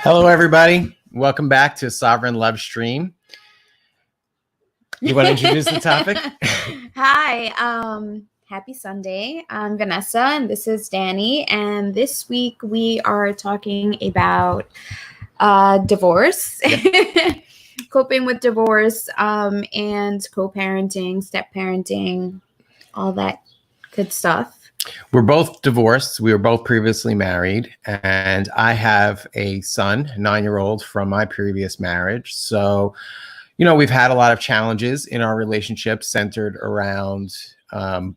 Hello, everybody. Welcome back to Sovereign Lovestream. You want to introduce the topic? Hi, happy Sunday. I'm Vanessa and this is Danny. And this week we are talking about divorce, Yep. coping with divorce, and co-parenting, step-parenting, all that good stuff. We're both divorced. We were both previously married, and I have a son, a 9-year-old from my previous marriage. So, we've had a lot of challenges in our relationship centered around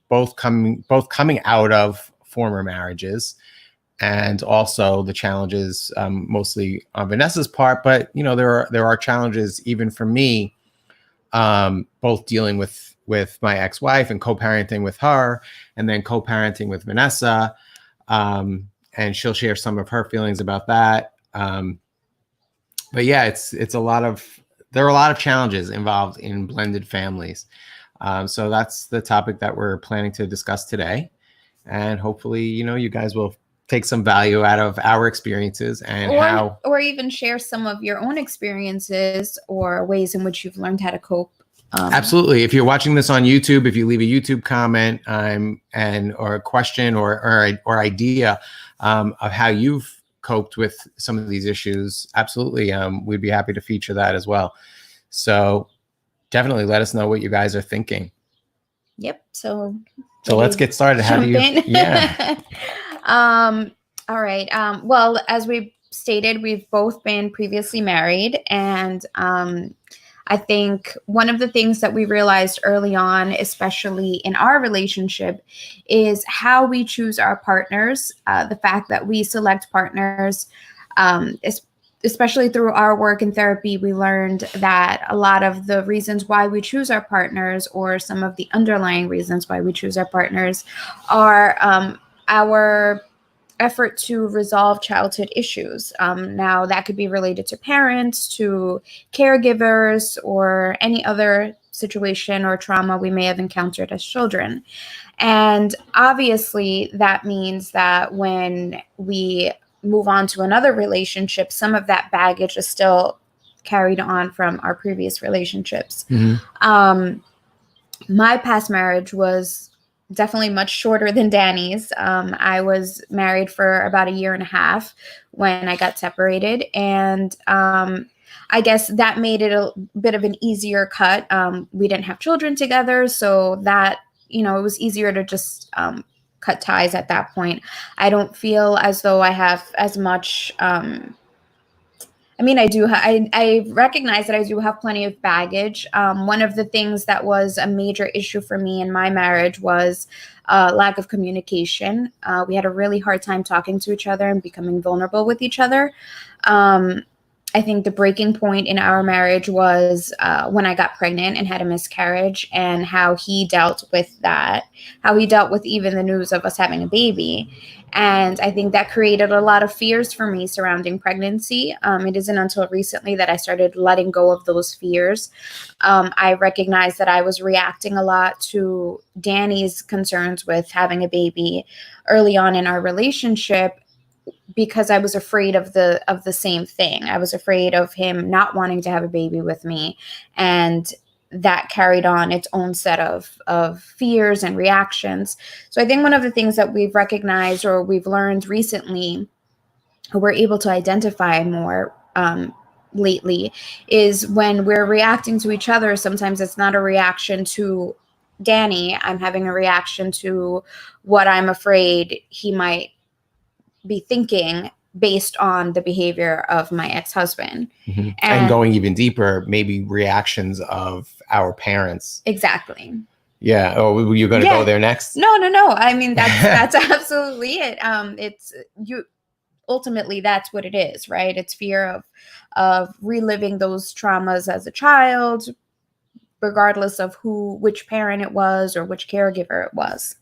both coming out of former marriages, and also the challenges mostly on Vanessa's part. But there are challenges even for me, both dealing with my ex-wife and co-parenting with her, and then co-parenting with Vanessa. And she'll share some of her feelings about that. But yeah, there are a lot of challenges involved in blended families. So that's the topic that we're planning to discuss today. And hopefully, you guys will take some value out of our experiences and or even share some of your own experiences or ways in which you've learned how to cope. Absolutely. If you're watching this on YouTube, if you leave a YouTube comment or a question or idea of how you've coped with some of these issues, absolutely, we'd be happy to feature that as well. So definitely let us know what you guys are thinking. Yep. So let's get started. How do you? Yeah. All right. Well, as we stated, we've both been previously married, and I think one of the things that we realized early on, especially in our relationship, is how we choose our partners. The fact that we select partners, especially through our work in therapy, we learned that a lot of the reasons why we choose our partners, or some of the underlying reasons why we choose our partners, are our effort to resolve childhood issues. Now, that could be related to parents, to caregivers, or any other situation or trauma we may have encountered as children. And obviously, that means that when we move on to another relationship, some of that baggage is still carried on from our previous relationships. Mm-hmm. My past marriage was definitely much shorter than Danny's. I was married for about 1.5 years when I got separated. And I guess that made it a bit of an easier cut. We didn't have children together, so that, it was easier to just cut ties at that point. I don't feel as though I have as much... I do. I recognize that I do have plenty of baggage. One of the things that was a major issue for me in my marriage was lack of communication. We had a really hard time talking to each other and becoming vulnerable with each other. I think the breaking point in our marriage was when I got pregnant and had a miscarriage, and how he dealt with that, how he dealt with even the news of us having a baby. And I think that created a lot of fears for me surrounding pregnancy. It isn't until recently that I started letting go of those fears. I recognized that I was reacting a lot to Danny's concerns with having a baby early on in our relationship, because I was afraid of the same thing. I was afraid of him not wanting to have a baby with me, and that carried on its own set of fears and reactions. So I think one of the things that we've recognized, or we've learned recently, or we're able to identify more lately, is when we're reacting to each other, sometimes it's not a reaction to Danny. I'm having a reaction to what I'm afraid he might be thinking based on the behavior of my ex-husband. Mm-hmm. And going even deeper, maybe reactions of our parents. Exactly. Yeah. Oh, you're going to go there next? No. I mean, that's absolutely it. It's you. Ultimately, that's what it is, right? It's fear of reliving those traumas as a child, regardless of which parent it was or which caregiver it was.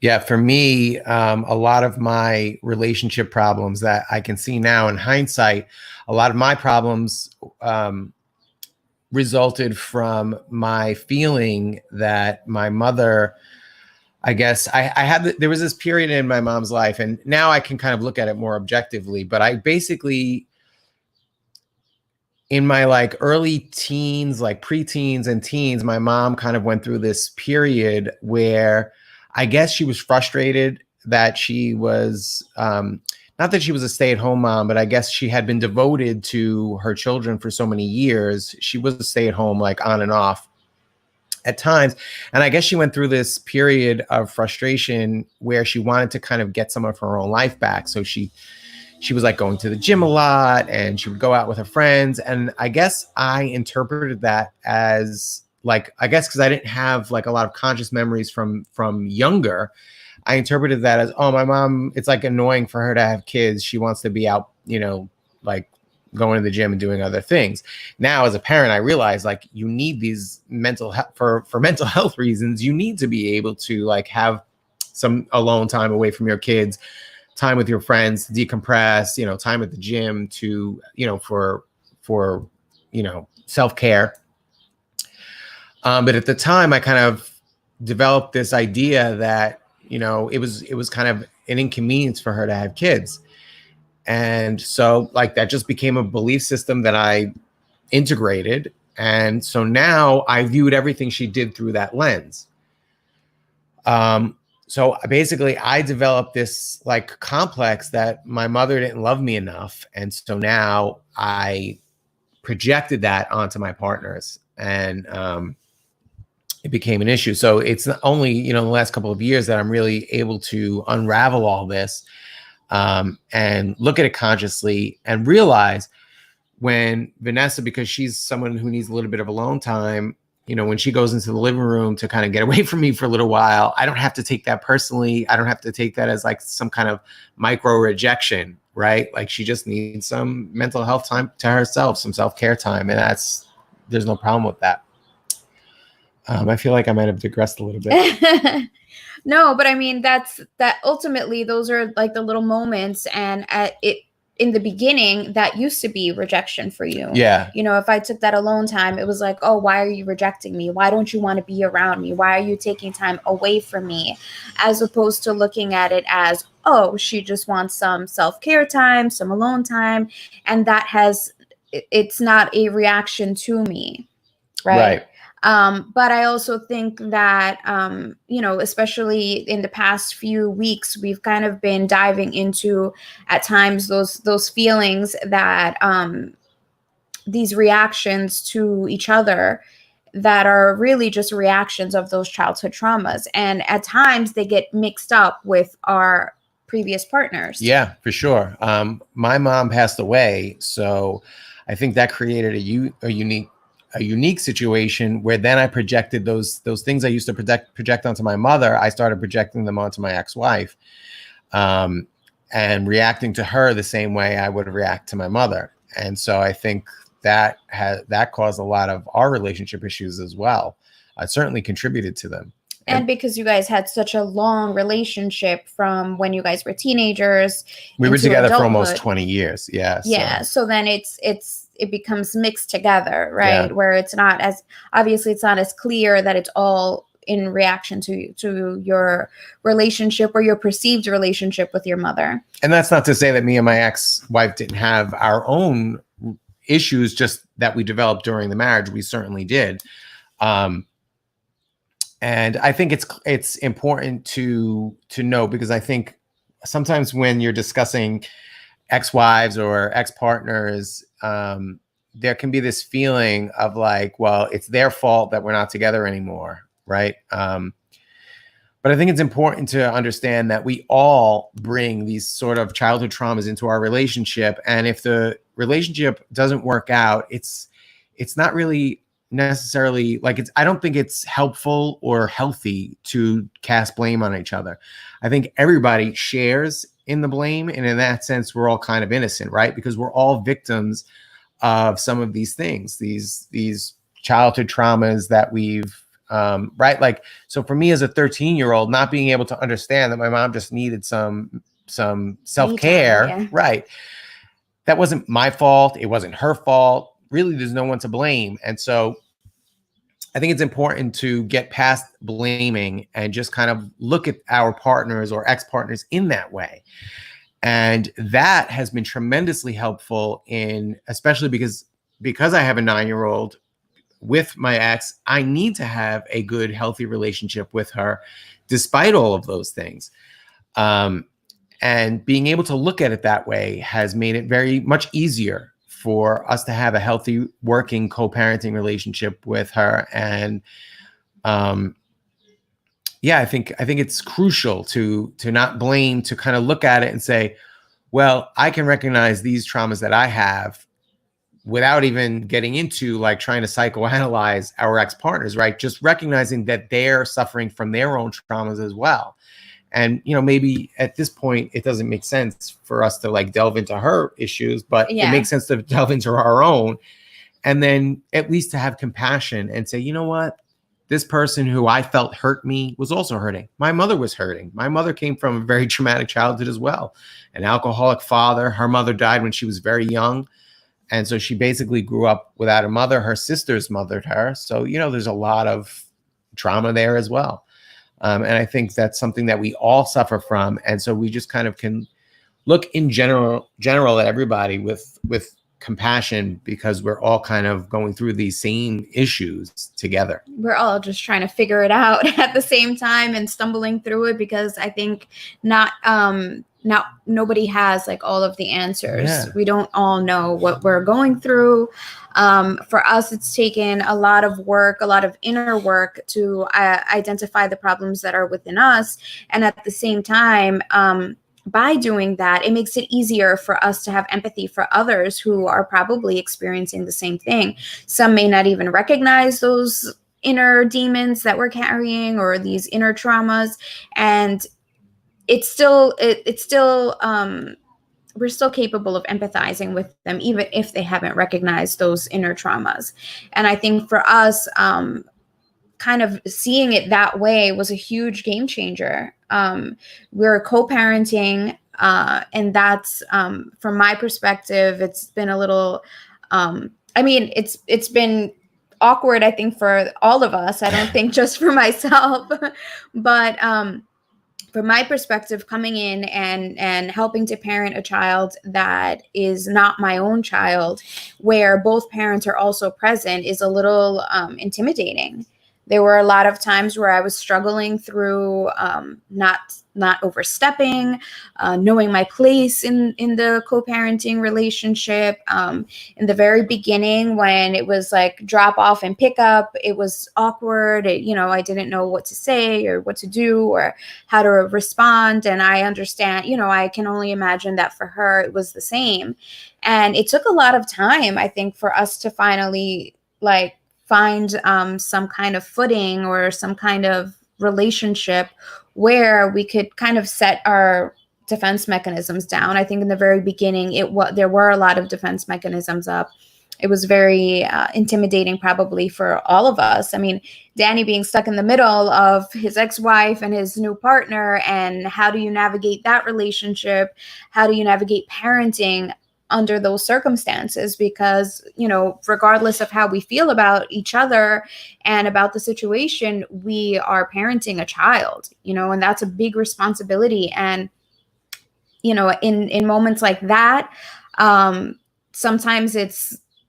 Yeah, for me, a lot of my relationship problems that I can see now in hindsight, a lot of my problems resulted from my feeling that my mother, I guess there was this period in my mom's life, and now I can kind of look at it more objectively, but I basically in my like early teens, like preteens and teens, my mom kind of went through this period where I guess she was frustrated that she was, not that she was a stay-at-home mom, but I guess she had been devoted to her children for so many years. She was a stay-at-home, like on and off at times. And I guess she went through this period of frustration where she wanted to kind of get some of her own life back. So she was like going to the gym a lot and she would go out with her friends. And I guess I interpreted that as like, I guess because I didn't have like a lot of conscious memories from younger, I interpreted that as, oh, my mom, it's like annoying for her to have kids. She wants to be out, you know, like going to the gym and doing other things. Now, as a parent, I realize like you need these mental health for mental health reasons. You need to be able to like have some alone time away from your kids, time with your friends, decompress, you know, time at the gym to, you know, for, you know, self-care. But at the time I kind of developed this idea that, you know, it was kind of an inconvenience for her to have kids. And so like that just became a belief system that I integrated. And so now I viewed everything she did through that lens. So basically I developed this like complex that my mother didn't love me enough. And so now I projected that onto my partners, and it became an issue. So it's not only, you know, the last couple of years that I'm really able to unravel all this, and look at it consciously and realize when Vanessa, because she's someone who needs a little bit of alone time, you know, when she goes into the living room to kind of get away from me for a little while, I don't have to take that personally. I don't have to take that as like some kind of micro rejection, right? Like she just needs some mental health time to herself, some self-care time. And there's no problem with that. I feel like I might have digressed a little bit. No, but I mean, that ultimately, those are like the little moments, and in the beginning, that used to be rejection for you. Yeah. You know, if I took that alone time, it was like, oh, why are you rejecting me? Why don't you want to be around me? Why are you taking time away from me? As opposed to looking at it as, oh, she just wants some self-care time, some alone time. And it's not a reaction to me. Right. But I also think that, you know, especially in the past few weeks, we've kind of been diving into at times those feelings that these reactions to each other that are really just reactions of those childhood traumas. And at times they get mixed up with our previous partners. Yeah, for sure. My mom passed away. So I think that created a unique situation where then I projected those things I used to project onto my mother. I started projecting them onto my ex-wife, and reacting to her the same way I would react to my mother. And so I think that caused a lot of our relationship issues as well. I certainly contributed to them. And because you guys had such a long relationship from when you guys were teenagers, we were together for almost 20 years. Yeah. Yeah. So then it becomes mixed together, right? Yeah. Where it's not as clear that it's all in reaction to your relationship or your perceived relationship with your mother. And that's not to say that me and my ex-wife didn't have our own issues, just that we developed during the marriage. We certainly did. And I think it's important to know, because I think sometimes when you're discussing ex-wives or ex-partners, there can be this feeling of like, well, it's their fault that we're not together anymore, right? But I think it's important to understand that we all bring these sort of childhood traumas into our relationship. And if the relationship doesn't work out, it's not really necessarily like I don't think it's helpful or healthy to cast blame on each other. I think everybody shares in the blame. And in that sense, we're all kind of innocent, right? Because we're all victims of some of these things, these childhood traumas that we've, right? Like, so for me as a 13-year-old, not being able to understand that my mom just needed some self-care, yeah. Right? That wasn't my fault. It wasn't her fault. Really, there's no one to blame. And so I think it's important to get past blaming and just kind of look at our partners or ex-partners in that way. And that has been tremendously helpful especially because because I have a 9-year-old with my ex, I need to have a good, healthy relationship with her, despite all of those things. And being able to look at it that way has made it very much easier for us to have a healthy, working co-parenting relationship with her. And yeah, I think it's crucial to not blame, to kind of look at it and say, well, I can recognize these traumas that I have without even getting into like trying to psychoanalyze our ex-partners, right? Just recognizing that they're suffering from their own traumas as well. And, maybe at this point, it doesn't make sense for us to like delve into her issues, but it makes sense to delve into our own. And then at least to have compassion and say, you know what? This person who I felt hurt me was also hurting. My mother was hurting. My mother came from a very traumatic childhood as well. An alcoholic father. Her mother died when she was very young. And so she basically grew up without a mother. Her sisters mothered her. So, there's a lot of trauma there as well. And I think that's something that we all suffer from. And so we just kind of can look in general at everybody with compassion, because we're all kind of going through these same issues together. We're all just trying to figure it out at the same time and stumbling through it, because I think nobody has like all of the answers. Yeah. We don't all know what we're going through. For us, it's taken a lot of work, a lot of inner work to identify the problems that are within us. And at the same time, by doing that, it makes it easier for us to have empathy for others who are probably experiencing the same thing. Some may not even recognize those inner demons that we're carrying or these inner traumas. And we're still capable of empathizing with them, even if they haven't recognized those inner traumas. And I think for us, kind of seeing it that way was a huge game changer. We're co-parenting, and that's, from my perspective, it's been a little, it's been awkward, I think, for all of us. I don't think just for myself, but from my perspective, coming in and helping to parent a child that is not my own child, where both parents are also present, is a little intimidating. There were a lot of times where I was struggling through not overstepping, knowing my place in the co-parenting relationship. In the very beginning, when it was like drop off and pick up, it was awkward. I didn't know what to say or what to do or how to respond. And I understand, I can only imagine that for her, it was the same. And it took a lot of time, I think, for us to finally find some kind of footing or some kind of relationship where we could kind of set our defense mechanisms down. I think in the very beginning, there were a lot of defense mechanisms up. It was very intimidating, probably for all of us. I mean, Danny being stuck in the middle of his ex-wife and his new partner, and how do you navigate that relationship? How do you navigate parenting under those circumstances? Because, regardless of how we feel about each other and about the situation, we are parenting a child, and that's a big responsibility. And, in moments like that, sometimes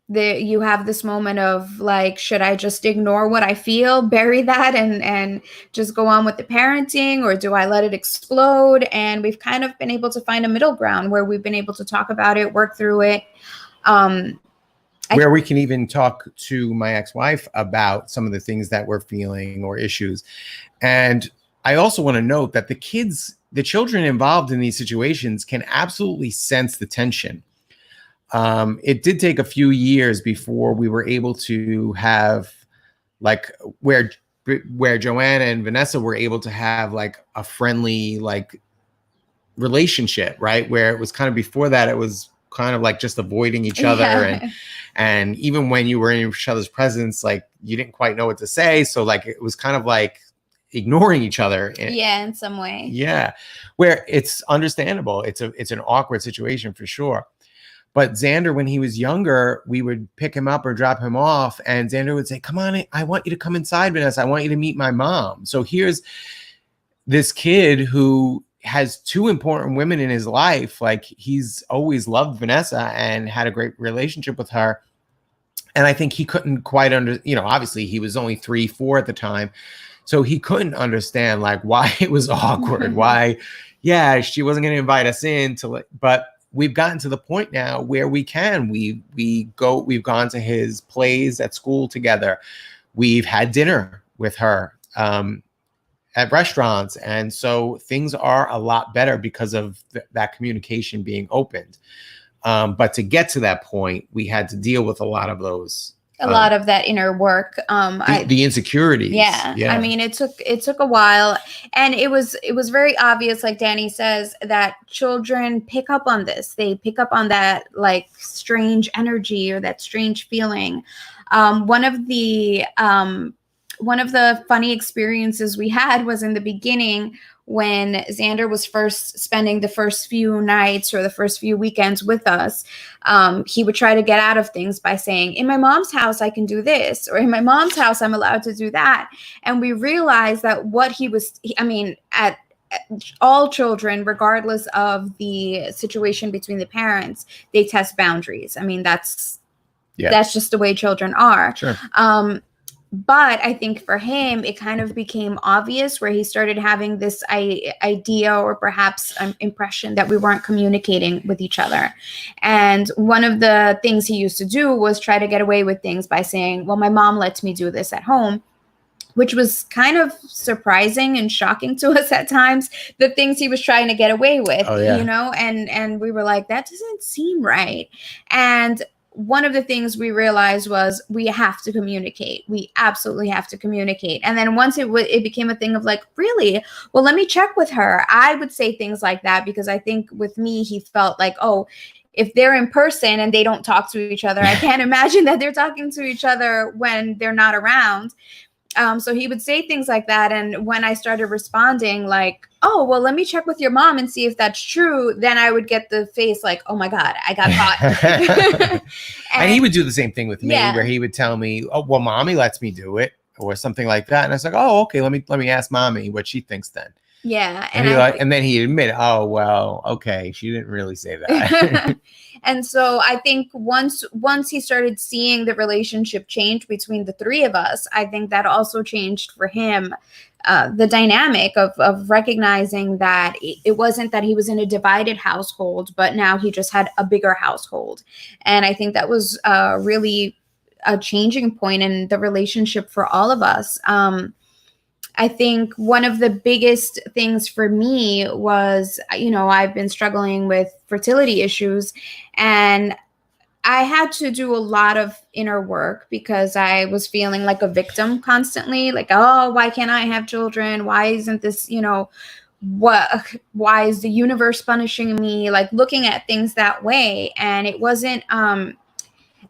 you have this moment of should I just ignore what I feel, bury that and just go on with the parenting, or do I let it explode? And we've kind of been able to find a middle ground where we've been able to talk about it, work through it. Where we can even talk to my ex-wife about some of the things that we're feeling or issues. And I also want to note that the children involved in these situations can absolutely sense the tension. It did take a few years before we were able to have where Joanna and Vanessa were able to have a friendly relationship, right? Where it was kind of, before that, it was kind of just avoiding each other. Yeah. And even when you were in each other's presence, you didn't quite know what to say. So it was kind of ignoring each other. In some way. Yeah. Where it's understandable. It's an awkward situation for sure. But Xander, when he was younger, we would pick him up or drop him off, and Xander would say, "Come on, I want you to come inside, Vanessa. I want you to meet my mom." So here's this kid who has two important women in his life. He's always loved Vanessa and had a great relationship with her. And I think he couldn't quite obviously he was only 3, 4 at the time. So he couldn't understand like why it was awkward, why, yeah, she wasn't going to invite us in but we've gotten to the point now where we've gone to his plays at school together. We've had dinner with her at restaurants. And so things are a lot better because of that communication being opened. But to get to that point, we had to deal with a lot of those. A lot of that inner work. The insecurities. Yeah. I mean, it took a while, and it was very obvious, like Danny says, that children pick up on this. They pick up on that like strange energy or that strange feeling. One of the funny experiences we had was in the beginning when Xander was first spending the first few nights or the first few weekends with us. He would try to get out of things by saying, in my mom's house, I can do this, or in my mom's house, I'm allowed to do that. And we realized that at all children, regardless of the situation between the parents, they test boundaries. I mean, that's just the way children are. Sure. But I think for him, it kind of became obvious where he started having this idea or perhaps an impression that we weren't communicating with each other. And one of the things he used to do was try to get away with things by saying, well, my mom lets me do this at home, which was kind of surprising and shocking to us at times, the things he was trying to get away with, and we were like, that doesn't seem right. And one of the things we realized was we have to communicate. We absolutely have to communicate. And then once it became a thing of like, really? Well, let me check with her. I would say things like that because I think with me, he felt like, oh, if they're in person and they don't talk to each other, I can't imagine that they're talking to each other when they're not around. So he would say things like that. And when I started responding like, oh, well, let me check with your mom and see if that's true, then I would get the face like, oh my God, I got caught. and he would do the same thing with me where he would tell me, oh, well, mommy lets me do it or something like that. And I was like, oh, okay, let me ask mommy what she thinks then. Yeah. And then he'd admit, oh, well, okay, she didn't really say that. And so I think once he started seeing the relationship change between the three of us, I think that also changed for him the dynamic of recognizing that it wasn't that he was in a divided household, but now he just had a bigger household. And I think that was really a changing point in the relationship for all of us. I think one of the biggest things for me was, I've been struggling with fertility issues, and I had to do a lot of inner work because I was feeling like a victim constantly, like, oh, why can't I have children? Why isn't this, why is the universe punishing me? Like looking at things that way. And it wasn't,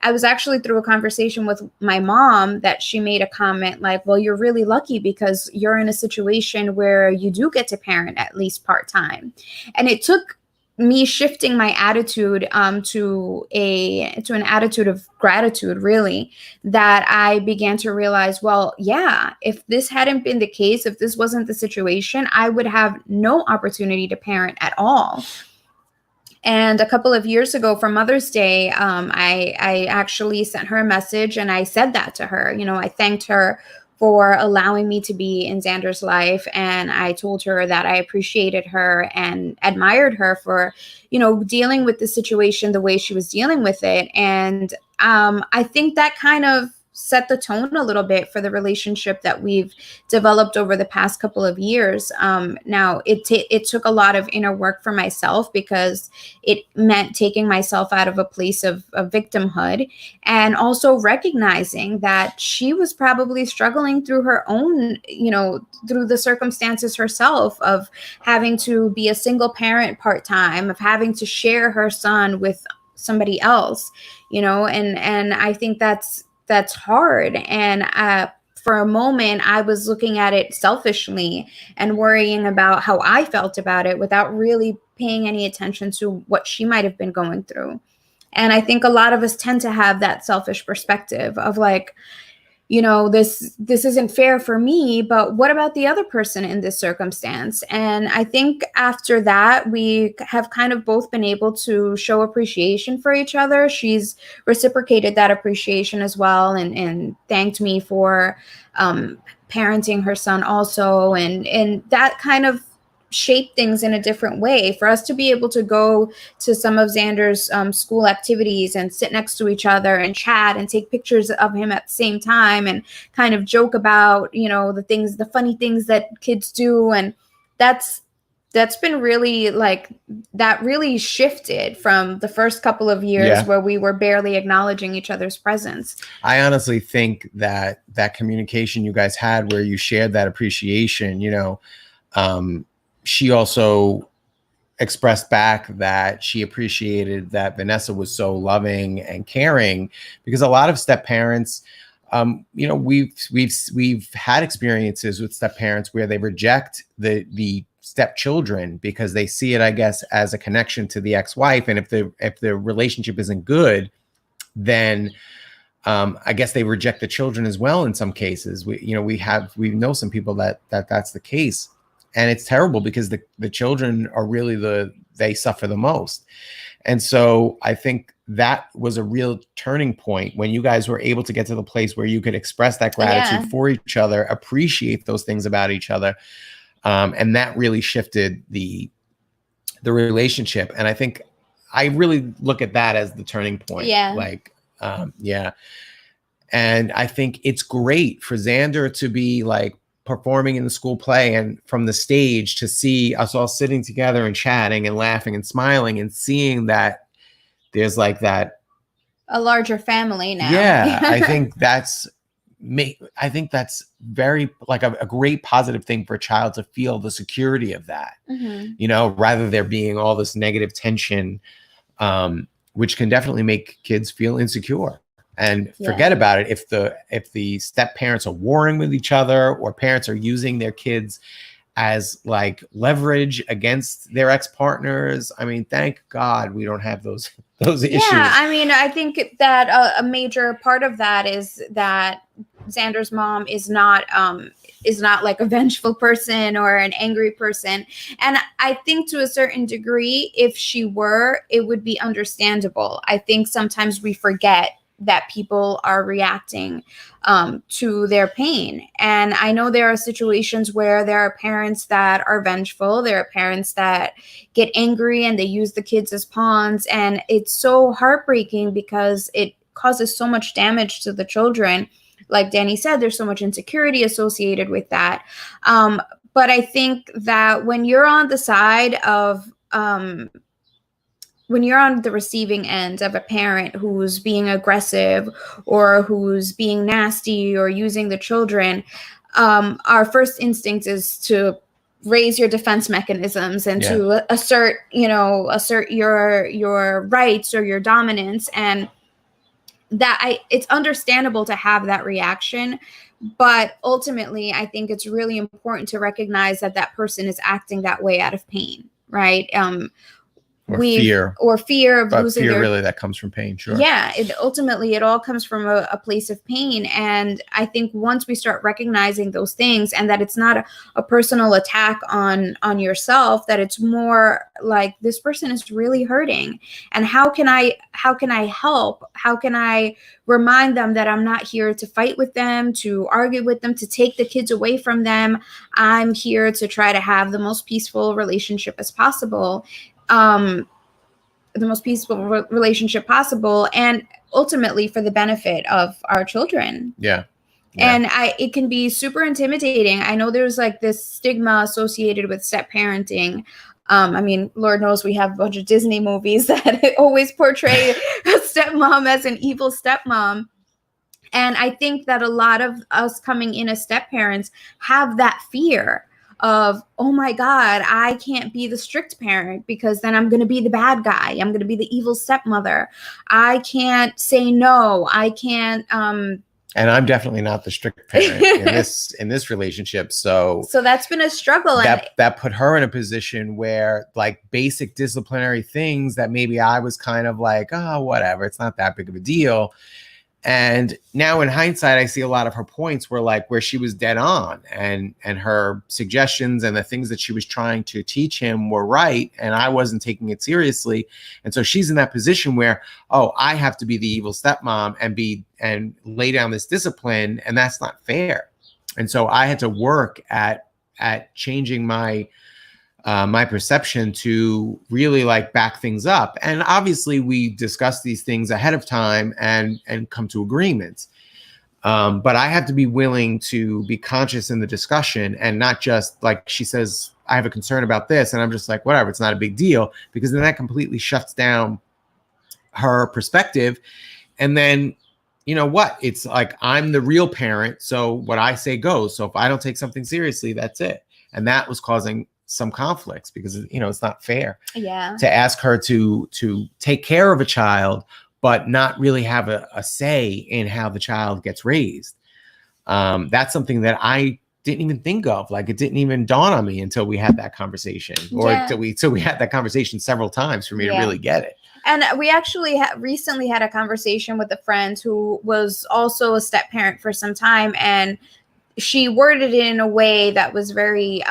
I was actually through a conversation with my mom that she made a comment like, well, you're really lucky because you're in a situation where you do get to parent at least part-time. And it took me shifting my attitude to an attitude of gratitude, really, that I began to realize, well, yeah, if this hadn't been the case, if this wasn't the situation, I would have no opportunity to parent at all. And a couple of years ago for Mother's Day, I actually sent her a message and I said that to her. I thanked her for allowing me to be in Xander's life. And I told her that I appreciated her and admired her for, dealing with the situation the way she was dealing with it. And I think that kind of set the tone a little bit for the relationship that we've developed over the past couple of years. Now, it took a lot of inner work for myself because it meant taking myself out of a place of victimhood and also recognizing that she was probably struggling through her own, through the circumstances herself of having to be a single parent part-time, of having to share her son with somebody else, and I think that's hard. And for a moment, I was looking at it selfishly and worrying about how I felt about it without really paying any attention to what she might have been going through. And I think a lot of us tend to have that selfish perspective of like, this isn't fair for me, but what about the other person in this circumstance? And I think after that, we have kind of both been able to show appreciation for each other. She's reciprocated that appreciation as well, and thanked me for parenting her son also. And that kind of shape things in a different way for us to be able to go to some of Xander's school activities and sit next to each other and chat and take pictures of him at the same time and kind of joke about, the funny things that kids do. And that's been really that really shifted from the first couple of years where we were barely acknowledging each other's presence. I honestly think that communication you guys had where you shared that appreciation, she also expressed back that she appreciated that Vanessa was so loving and caring, because a lot of step parents, we've had experiences with step parents where they reject the stepchildren because they see it, I guess, as a connection to the ex-wife. And if the relationship isn't good, then I guess they reject the children as well. In some cases, we know some people that's the case. And it's terrible because the children are really they suffer the most. And so I think that was a real turning point when you guys were able to get to the place where you could express that gratitude for each other, appreciate those things about each other. And that really shifted the relationship. And I think I really look at that as the turning point. Yeah. And I think it's great for Xander to be performing in the school play and from the stage to see us all sitting together and chatting and laughing and smiling and seeing that there's that a larger family now. Yeah. I think that's very a great positive thing for a child to feel the security of that, rather there being all this negative tension, which can definitely make kids feel insecure. And forget about it if the step parents are warring with each other, or parents are using their kids as leverage against their ex-partners. I mean, thank God we don't have those issues. Yeah, I mean, I think that a major part of that is that Xander's mom is not a vengeful person or an angry person. And I think to a certain degree, if she were, it would be understandable. I think sometimes we forget that people are reacting to their pain. And I know there are situations where there are parents that are vengeful. There are parents that get angry and they use the kids as pawns. And it's so heartbreaking because it causes so much damage to the children. Like Danny said, there's so much insecurity associated with that. But I think that when you're on the side of when you're on the receiving end of a parent who's being aggressive or who's being nasty or using the children, our first instinct is to raise your defense mechanisms and to assert your rights or your dominance. And it's understandable to have that reaction. But ultimately, I think it's really important to recognize that person is acting that way out of pain, right? Or fear of losing fear really that comes from pain. Sure. Yeah. Ultimately it all comes from a place of pain. And I think once we start recognizing those things and that it's not a personal attack on yourself, that it's more like this person is really hurting. And how can I help? How can I remind them that I'm not here to fight with them, to argue with them, to take the kids away from them? I'm here to try to have the most peaceful relationship as possible. The most peaceful relationship possible, and ultimately for the benefit of our children. Yeah. And it can be super intimidating. I know there's this stigma associated with step parenting. I mean, Lord knows we have a bunch of Disney movies that always portray a stepmom as an evil stepmom. And I think that a lot of us coming in as step parents have that fear of, oh my God, I can't be the strict parent because then I'm going to be the bad guy. I'm going to be the evil stepmother. I can't say no. I can't. And I'm definitely not the strict parent in this relationship. So that's been a struggle. That put her in a position where basic disciplinary things that maybe I was kind of oh, whatever, it's not that big of a deal. And now in hindsight, I see a lot of her points were like where she was dead on, and her suggestions and the things that she was trying to teach him were right. And I wasn't taking it seriously. And so she's in that position where, oh, I have to be the evil stepmom and lay down this discipline. And that's not fair. And so I had to work at changing my perception to really like back things up. And obviously we discuss these things ahead of time and come to agreements. But I have to be willing to be conscious in the discussion and not just like she says, I have a concern about this. And I'm just like, whatever, it's not a big deal, because then that completely shuts down her perspective. And then, you know what? It's like, I'm the real parent. So what I say goes. So if I don't take something seriously, that's it. And that was causing some conflicts because, you know, it's not fair to ask her to take care of a child, but not really have a say in how the child gets raised. That's something that I didn't even think of. Like, it didn't even dawn on me until we had that conversation, or until we had that conversation several times for me to really get it. And we actually recently had a conversation with a friend who was also a step parent for some time, and she worded it in a way that was very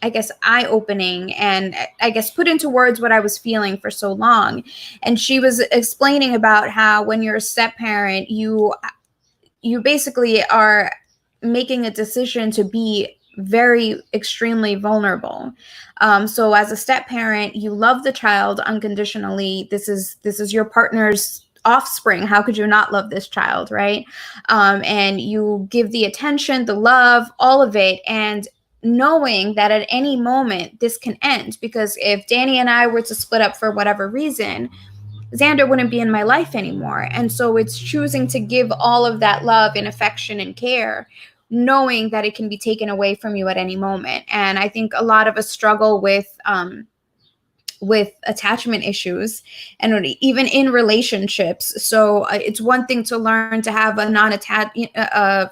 I guess, eye-opening, and I guess put into words what I was feeling for so long. And she was explaining about how when you're a step parent, you basically are making a decision to be very extremely vulnerable. So as a step parent, you love the child unconditionally. This is your partner's offspring. How could you not love this child, right? And you give the attention, the love, all of it, and knowing that at any moment this can end. Because if Danny and I were to split up for whatever reason, Xander wouldn't be in my life anymore. And so it's choosing to give all of that love and affection and care, knowing that it can be taken away from you at any moment. And I think a lot of us struggle with attachment issues, and even in relationships. So it's one thing to learn to have a non-attached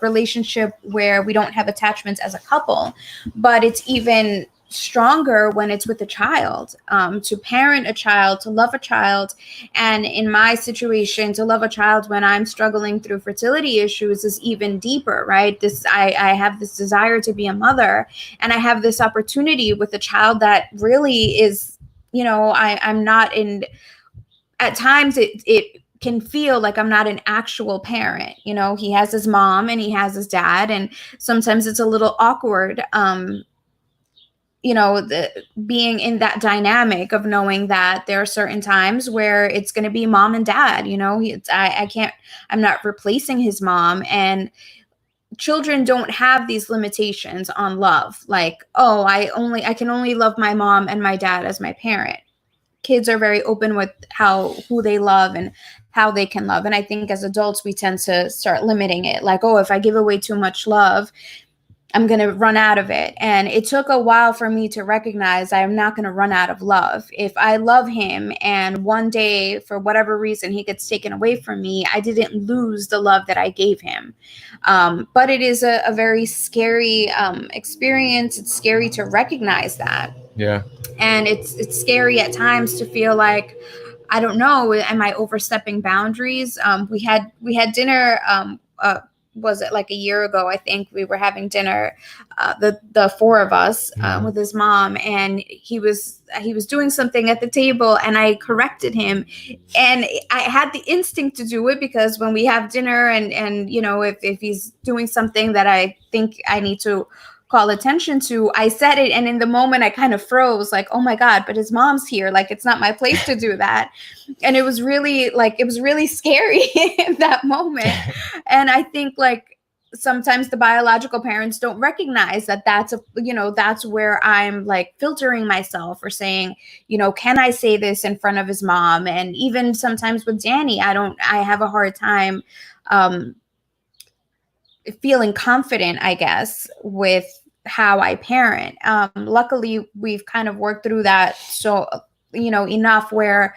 relationship where we don't have attachments as a couple, but it's even stronger when it's with a child, to parent a child, to love a child. And in my situation, to love a child when I'm struggling through fertility issues is even deeper, right? I have this desire to be a mother, and I have this opportunity with a child that really is, you know, I'm not in, at times it can feel like I'm not an actual parent. You know, he has his mom and he has his dad, and sometimes it's a little awkward, you know, being in that dynamic of knowing that there are certain times where it's going to be mom and dad. You know, I'm not replacing his mom. And children don't have these limitations on love. Like, oh, I can only love my mom and my dad as my parent. Kids are very open with who they love and how they can love. And I think as adults, we tend to start limiting it. Like, oh, if I give away too much love, I'm going to run out of it. And it took a while for me to recognize I'm not going to run out of love. If I love him and one day, for whatever reason, he gets taken away from me, I didn't lose the love that I gave him. But it is a very scary experience. It's scary to recognize that. Yeah. And it's scary at times to feel like, I don't know, am I overstepping boundaries? We had dinner, was it like a year ago? I think we were having dinner, the four of us, with his mom, and he was doing something at the table, and I corrected him, and I had the instinct to do it because when we have dinner, and you know, if he's doing something that I think I need to call attention to, I said it, and in the moment I kind of froze, like, oh my God, but his mom's here, like it's not my place to do that. And it was really scary in that moment. And I think like sometimes the biological parents don't recognize that that's where I'm like filtering myself or saying, you know, can I say this in front of his mom? And even sometimes with Danny, I have a hard time feeling confident, I guess, with how I parent. Luckily, we've kind of worked through that. So, you know, enough where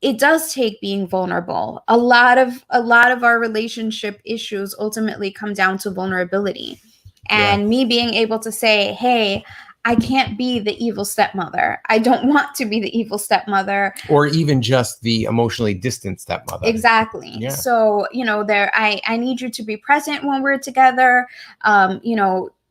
it does take being vulnerable. A lot of our relationship issues ultimately come down to vulnerability, and me being able to say, hey, I can't be the evil stepmother. I don't want to be the evil stepmother. Or even just the emotionally distant stepmother. Exactly. Yeah. So, I need you to be present when we're together.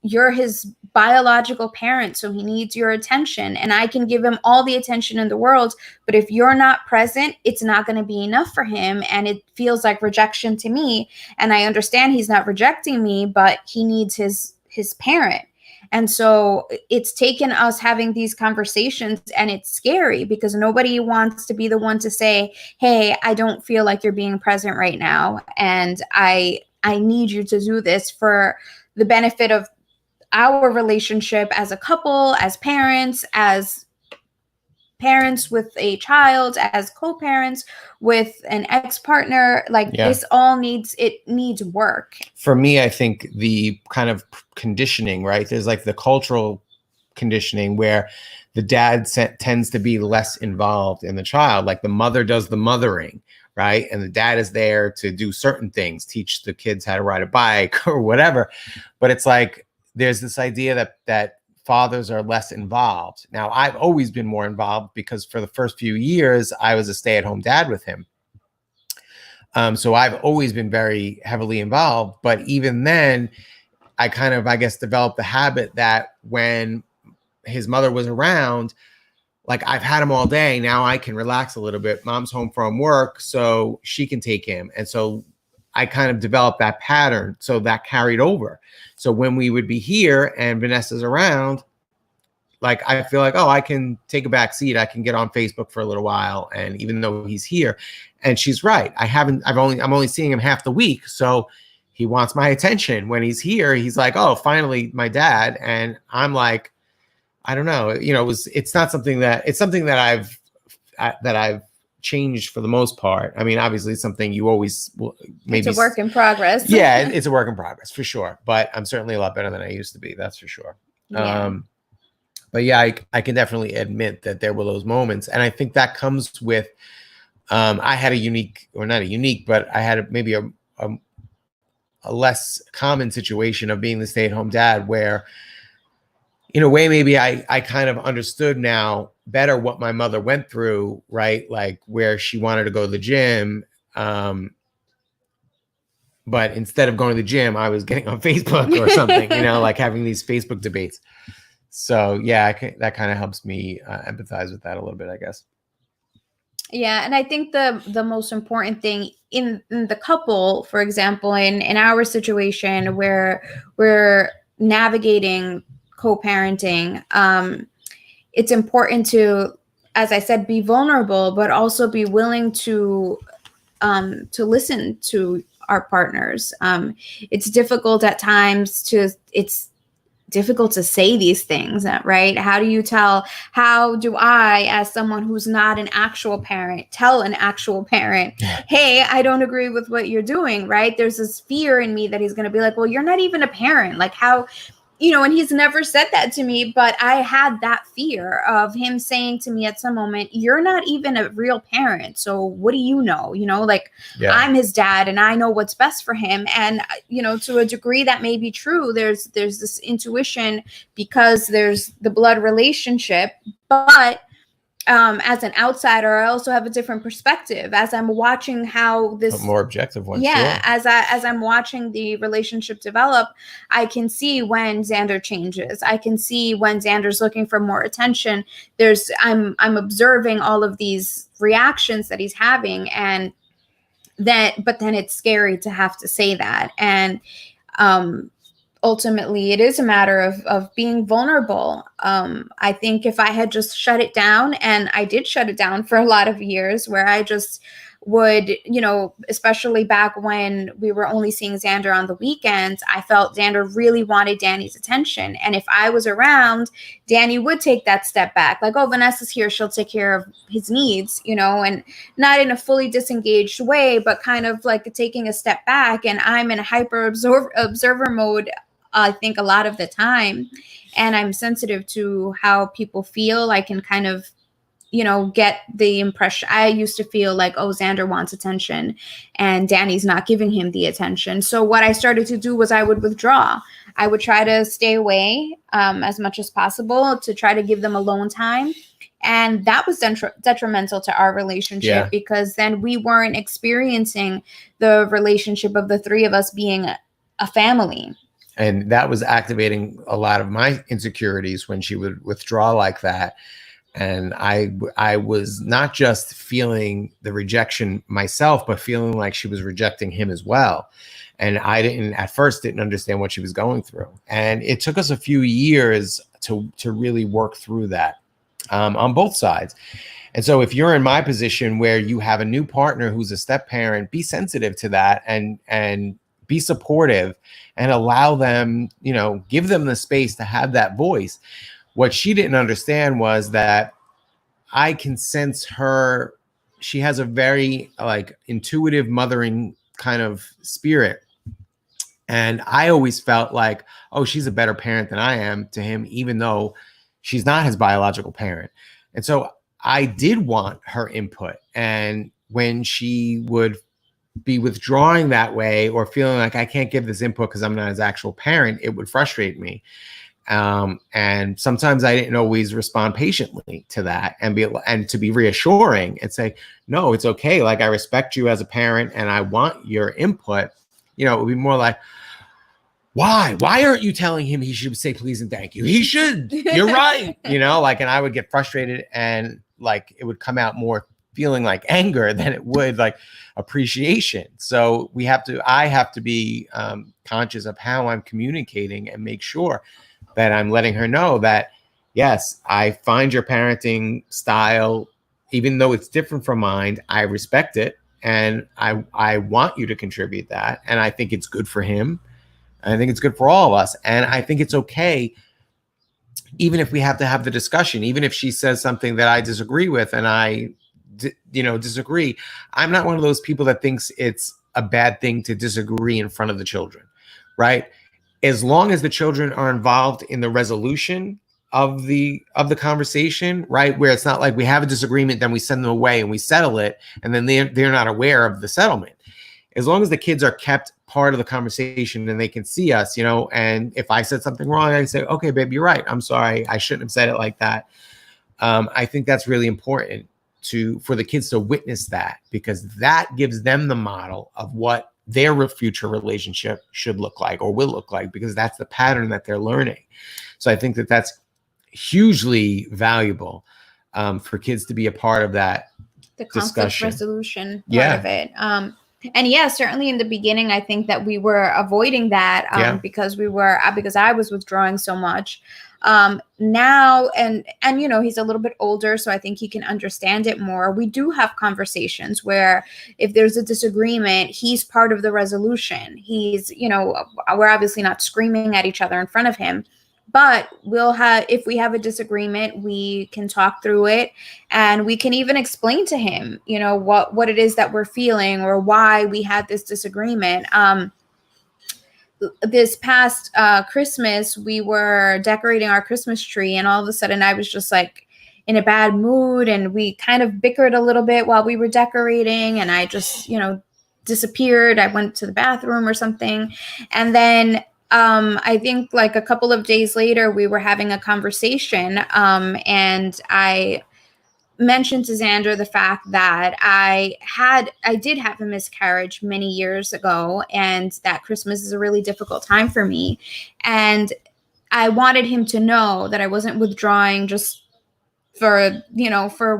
You're his biological parent, so he needs your attention, and I can give him all the attention in the world. But if you're not present, it's not going to be enough for him. And it feels like rejection to me. And I understand he's not rejecting me, but he needs his parent. And so it's taken us having these conversations, and it's scary because nobody wants to be the one to say, hey, I don't feel like you're being present right now. And I need you to do this for the benefit of our relationship as a couple, as parents with a child, as co-parents with an ex-partner. Like this all needs work. For me, I think the kind of conditioning, right? There's like the cultural conditioning where the dad tends to be less involved in the child. Like the mother does the mothering, right? And the dad is there to do certain things, teach the kids how to ride a bike or whatever. But it's like, there's this idea that fathers are less involved. Now, I've always been more involved because for the first few years, I was a stay-at-home dad with him. So I've always been very heavily involved. But even then, I kind of, I guess, developed the habit that when his mother was around, like I've had him all day. Now I can relax a little bit. Mom's home from work, so she can take him. And so I kind of developed that pattern. So that carried over. So when we would be here and Vanessa's around, like I feel like, oh, I can take a back seat. I can get on Facebook for a little while. And even though he's here, and she's right, I'm only seeing him half the week. So he wants my attention. When he's here, he's like, oh, finally my dad. And I'm like, I don't know, it's something that I've changed for the most part. I mean, obviously it's something you always maybe. It's a work in progress. Yeah, it's a work in progress for sure. But I'm certainly a lot better than I used to be. That's for sure. Yeah. But yeah, I can definitely admit that there were those moments. And I think that comes with, I had but I had maybe a less common situation of being the stay-at-home dad where, in a way, maybe I kind of understood now better what my mother went through, right? Like where she wanted to go to the gym. But instead of going to the gym, I was getting on Facebook or something, like having these Facebook debates. So yeah, that kind of helps me empathize with that a little bit, I guess. Yeah, and I think the most important thing in the couple, for example, in our situation where we're navigating co-parenting, it's important to, as I said, be vulnerable, but also be willing to listen to our partners. It's difficult at times it's difficult to say these things, right? How do I, as someone who's not an actual parent, tell an actual parent, hey, I don't agree with what you're doing, right? There's this fear in me that he's going to be like, well, you're not even a parent. Like how, and he's never said that to me, but I had that fear of him saying to me at some moment, you're not even a real parent. So what do you know? I'm his dad and I know what's best for him. And, to a degree that may be true, there's this intuition because there's the blood relationship, but as an outsider, I also have a different perspective as I'm watching how this more objective one. Yeah. Sure. As I'm watching the relationship develop, I can see when Xander changes. I can see when Xander's looking for more attention. I'm observing all of these reactions that he's having, but then it's scary to have to say that. And, ultimately, it is a matter of being vulnerable. I think if I had just shut it down, and I did shut it down for a lot of years, where I just would, especially back when we were only seeing Xander on the weekends, I felt Xander really wanted Danny's attention. And if I was around, Danny would take that step back. Like, oh, Vanessa's here, she'll take care of his needs, and not in a fully disengaged way, but kind of like taking a step back. And I'm in a hyper observer mode, I think, a lot of the time. And I'm sensitive to how people feel. I can kind of, get the impression. I used to feel like, oh, Xander wants attention and Danny's not giving him the attention. So what I started to do was I would withdraw. I would try to stay away as much as possible to try to give them alone time. And that was detrimental to our relationship because then we weren't experiencing the relationship of the three of us being a family. And that was activating a lot of my insecurities when she would withdraw like that. And I was not just feeling the rejection myself, but feeling like she was rejecting him as well. And I at first didn't understand what she was going through. And it took us a few years to really work through that on both sides. And so if you're in my position where you have a new partner who's a step parent, be sensitive to that and be supportive and allow them, give them the space to have that voice. What she didn't understand was that I can sense her. She has a very intuitive mothering kind of spirit. And I always felt like, oh, she's a better parent than I am to him, even though she's not his biological parent. And so I did want her input. And when she would be withdrawing that way or feeling like I can't give this input because I'm not his actual parent, it would frustrate me. And sometimes I didn't always respond patiently to that and to be reassuring and say, no, it's okay. Like, I respect you as a parent and I want your input. It would be more like, why aren't you telling him he should say please and thank you? He should. You're right. And I would get frustrated and it would come out more feeling like anger than it would like appreciation. So I have to be conscious of how I'm communicating and make sure that I'm letting her know that, yes, I find your parenting style, even though it's different from mine, I respect it. And I want you to contribute that. And I think it's good for him. I think it's good for all of us. And I think it's okay, even if we have to have the discussion, even if she says something that I disagree with and I disagree. I'm not one of those people that thinks it's a bad thing to disagree in front of the children, right? As long as the children are involved in the resolution of the conversation, right? Where it's not like we have a disagreement, then we send them away and we settle it, and then they're not aware of the settlement. As long as the kids are kept part of the conversation and they can see us, and if I said something wrong, I say, okay, babe, you're right. I'm sorry. I shouldn't have said it like that. I think that's really important for the kids to witness that, because that gives them the model of what their future relationship should look like or will look like, because that's the pattern that they're learning. So I think that that's hugely valuable for kids to be a part of that the conflict discussion. Resolution part of it. And yeah, certainly in the beginning, I think that we were avoiding that because I was withdrawing so much. Now, and he's a little bit older, so I think he can understand it more. We do have conversations where if there's a disagreement, he's part of the resolution. He's, we're obviously not screaming at each other in front of him, but if we have a disagreement, we can talk through it, and we can even explain to him, what it is that we're feeling or why we had this disagreement. This past Christmas, we were decorating our Christmas tree, and all of a sudden I was just like in a bad mood, and we kind of bickered a little bit while we were decorating, and I just, disappeared. I went to the bathroom or something. And then I think like a couple of days later, we were having a conversation, and I mentioned to Xander the fact that I did have a miscarriage many years ago, and that Christmas is a really difficult time for me. And I wanted him to know that I wasn't withdrawing just for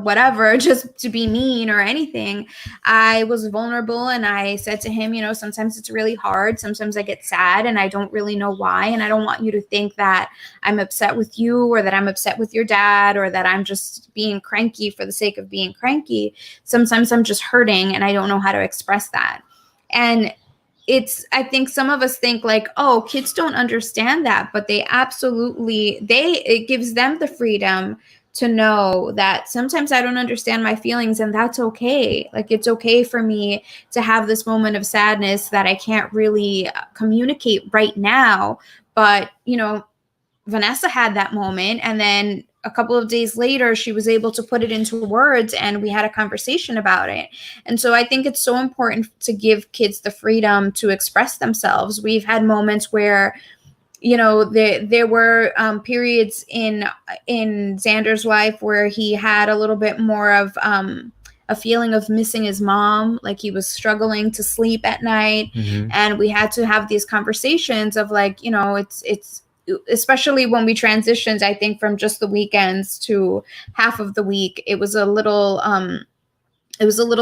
whatever, just to be mean or anything. I was vulnerable, and I said to him, sometimes it's really hard. Sometimes I get sad and I don't really know why. And I don't want you to think that I'm upset with you, or that I'm upset with your dad, or that I'm just being cranky for the sake of being cranky. Sometimes I'm just hurting and I don't know how to express that. And I think some of us think like, oh, kids don't understand that, but they absolutely, it gives them the freedom to know that sometimes I don't understand my feelings, and that's okay. Like, it's okay for me to have this moment of sadness that I can't really communicate right now. But, Vanessa had that moment, and then a couple of days later, she was able to put it into words and we had a conversation about it. And so I think it's so important to give kids the freedom to express themselves. We've had moments where, you know, there were periods in Xander's life where he had a little bit more of a feeling of missing his mom, like he was struggling to sleep at night. Mm-hmm. And we had to have these conversations of like, you know, it's especially when we transitioned, I think, from just the weekends to half of the week, it was a little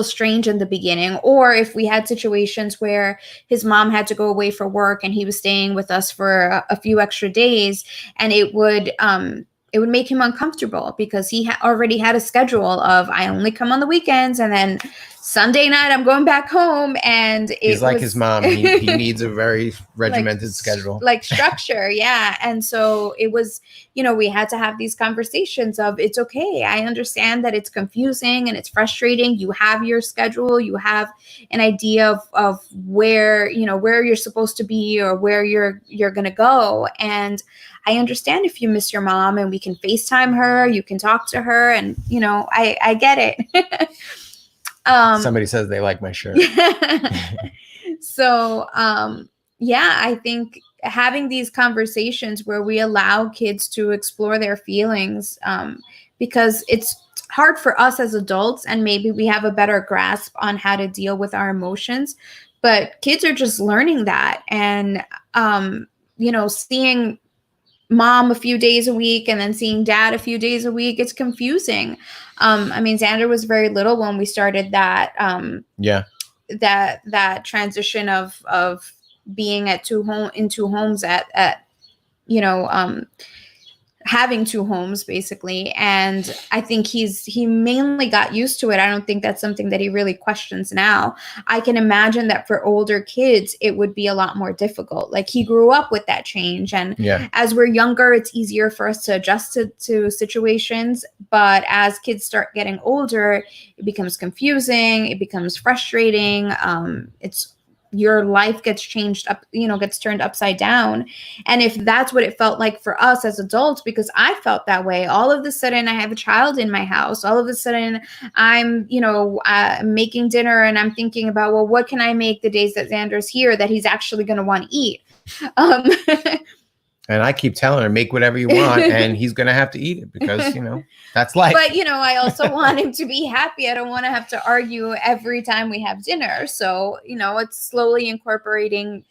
strange in the beginning. Or if we had situations where his mom had to go away for work and he was staying with us for a few extra days, and it would make him uncomfortable because he already had a schedule of, I only come on the weekends, and then Sunday night I'm going back home. And he's like his mom. He needs a very regimented schedule, like structure. Yeah. And so it was, you know, we had to have these conversations of, it's okay, I understand that it's confusing and it's frustrating. You have your schedule, you have an idea of where, you know, where you're supposed to be or where you're going to go. And I understand if you miss your mom, and we can FaceTime her, you can talk to her, and, you know, I get it. Somebody says they like my shirt. So, yeah, I think having these conversations where we allow kids to explore their feelings, because it's hard for us as adults, and maybe we have a better grasp on how to deal with our emotions, but kids are just learning that. And, you know, seeing mom a few days a week and then seeing dad a few days a week, it's confusing. I mean, Xander was very little when we started that that transition of being in two homes at you know, having two homes basically. And I think he mainly got used to it. I don't think that's something that he really questions now. I can imagine that for older kids, it would be a lot more difficult. Like, he grew up with that change. And as we're younger, it's easier for us to adjust to situations. But as kids start getting older, it becomes confusing. It becomes frustrating. Your life gets changed up, you know, gets turned upside down. And if that's what it felt like for us as adults, because I felt that way, all of a sudden I have a child in my house, all of a sudden I'm, you know, making dinner, and I'm thinking about, well, what can I make the days that Xander's here that he's actually going to want to eat? And I keep telling her, make whatever you want, and he's going to have to eat it because, you know, that's life. But, you know, I also want him to be happy. I don't want to have to argue every time we have dinner. So, you know, it's slowly incorporating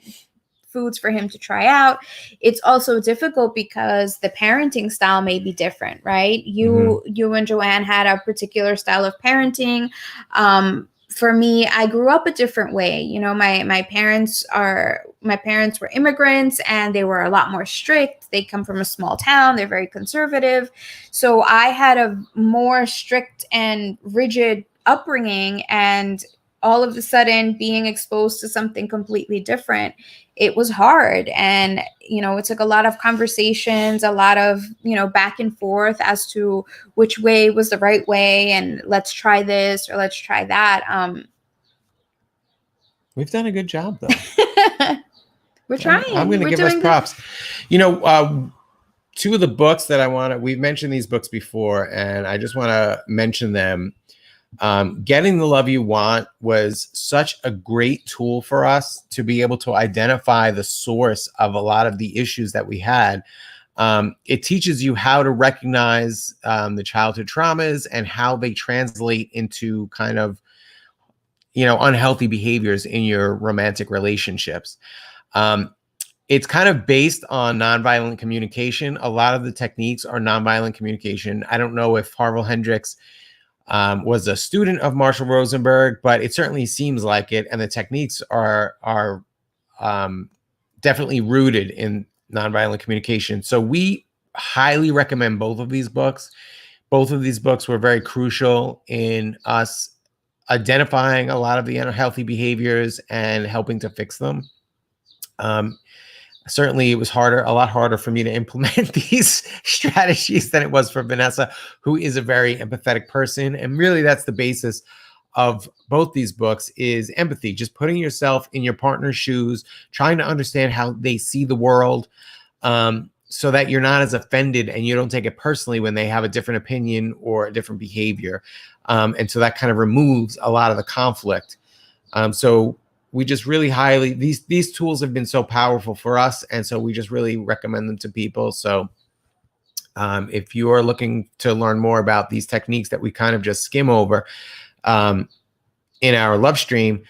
foods for him to try out. It's also difficult because the parenting style may be different, right? You and Joanne had a particular style of parenting. For me, I grew up a different way. You know, my parents were immigrants, and they were a lot more strict. They come from a small town. They're very conservative. So I had a more strict and rigid upbringing, and all of a sudden being exposed to something completely different, it was hard. And, you know, it took a lot of conversations, a lot of, you know, back and forth as to which way was the right way, and let's try this or let's try that. We've done a good job, though. We're trying. I'm going to give us props. You know, two of the books that we've mentioned these books before, and I just want to mention them. Getting the Love You Want was such a great tool for us to be able to identify the source of a lot of the issues that we had. It teaches you how to recognize the childhood traumas and how they translate into kind of, you know, unhealthy behaviors in your romantic relationships. It's kind of based on nonviolent communication. A lot of the techniques are nonviolent communication. I don't know if Harville Hendricks was a student of Marshall Rosenberg, but it certainly seems like it. And the techniques are definitely rooted in nonviolent communication. So we highly recommend both of these books. Both of these books were very crucial in us identifying a lot of the unhealthy behaviors and helping to fix them. Certainly it was a lot harder for me to implement these strategies than it was for Vanessa, who is a very empathetic person. And really that's the basis of both these books, is empathy, just putting yourself in your partner's shoes, trying to understand how they see the world. so that you're not as offended and you don't take it personally when they have a different opinion or a different behavior. And so that kind of removes a lot of the conflict. So we just really highly, these tools have been so powerful for us. And so we just really recommend them to people. So if you are looking to learn more about these techniques that we kind of just skim over in our Lovestream,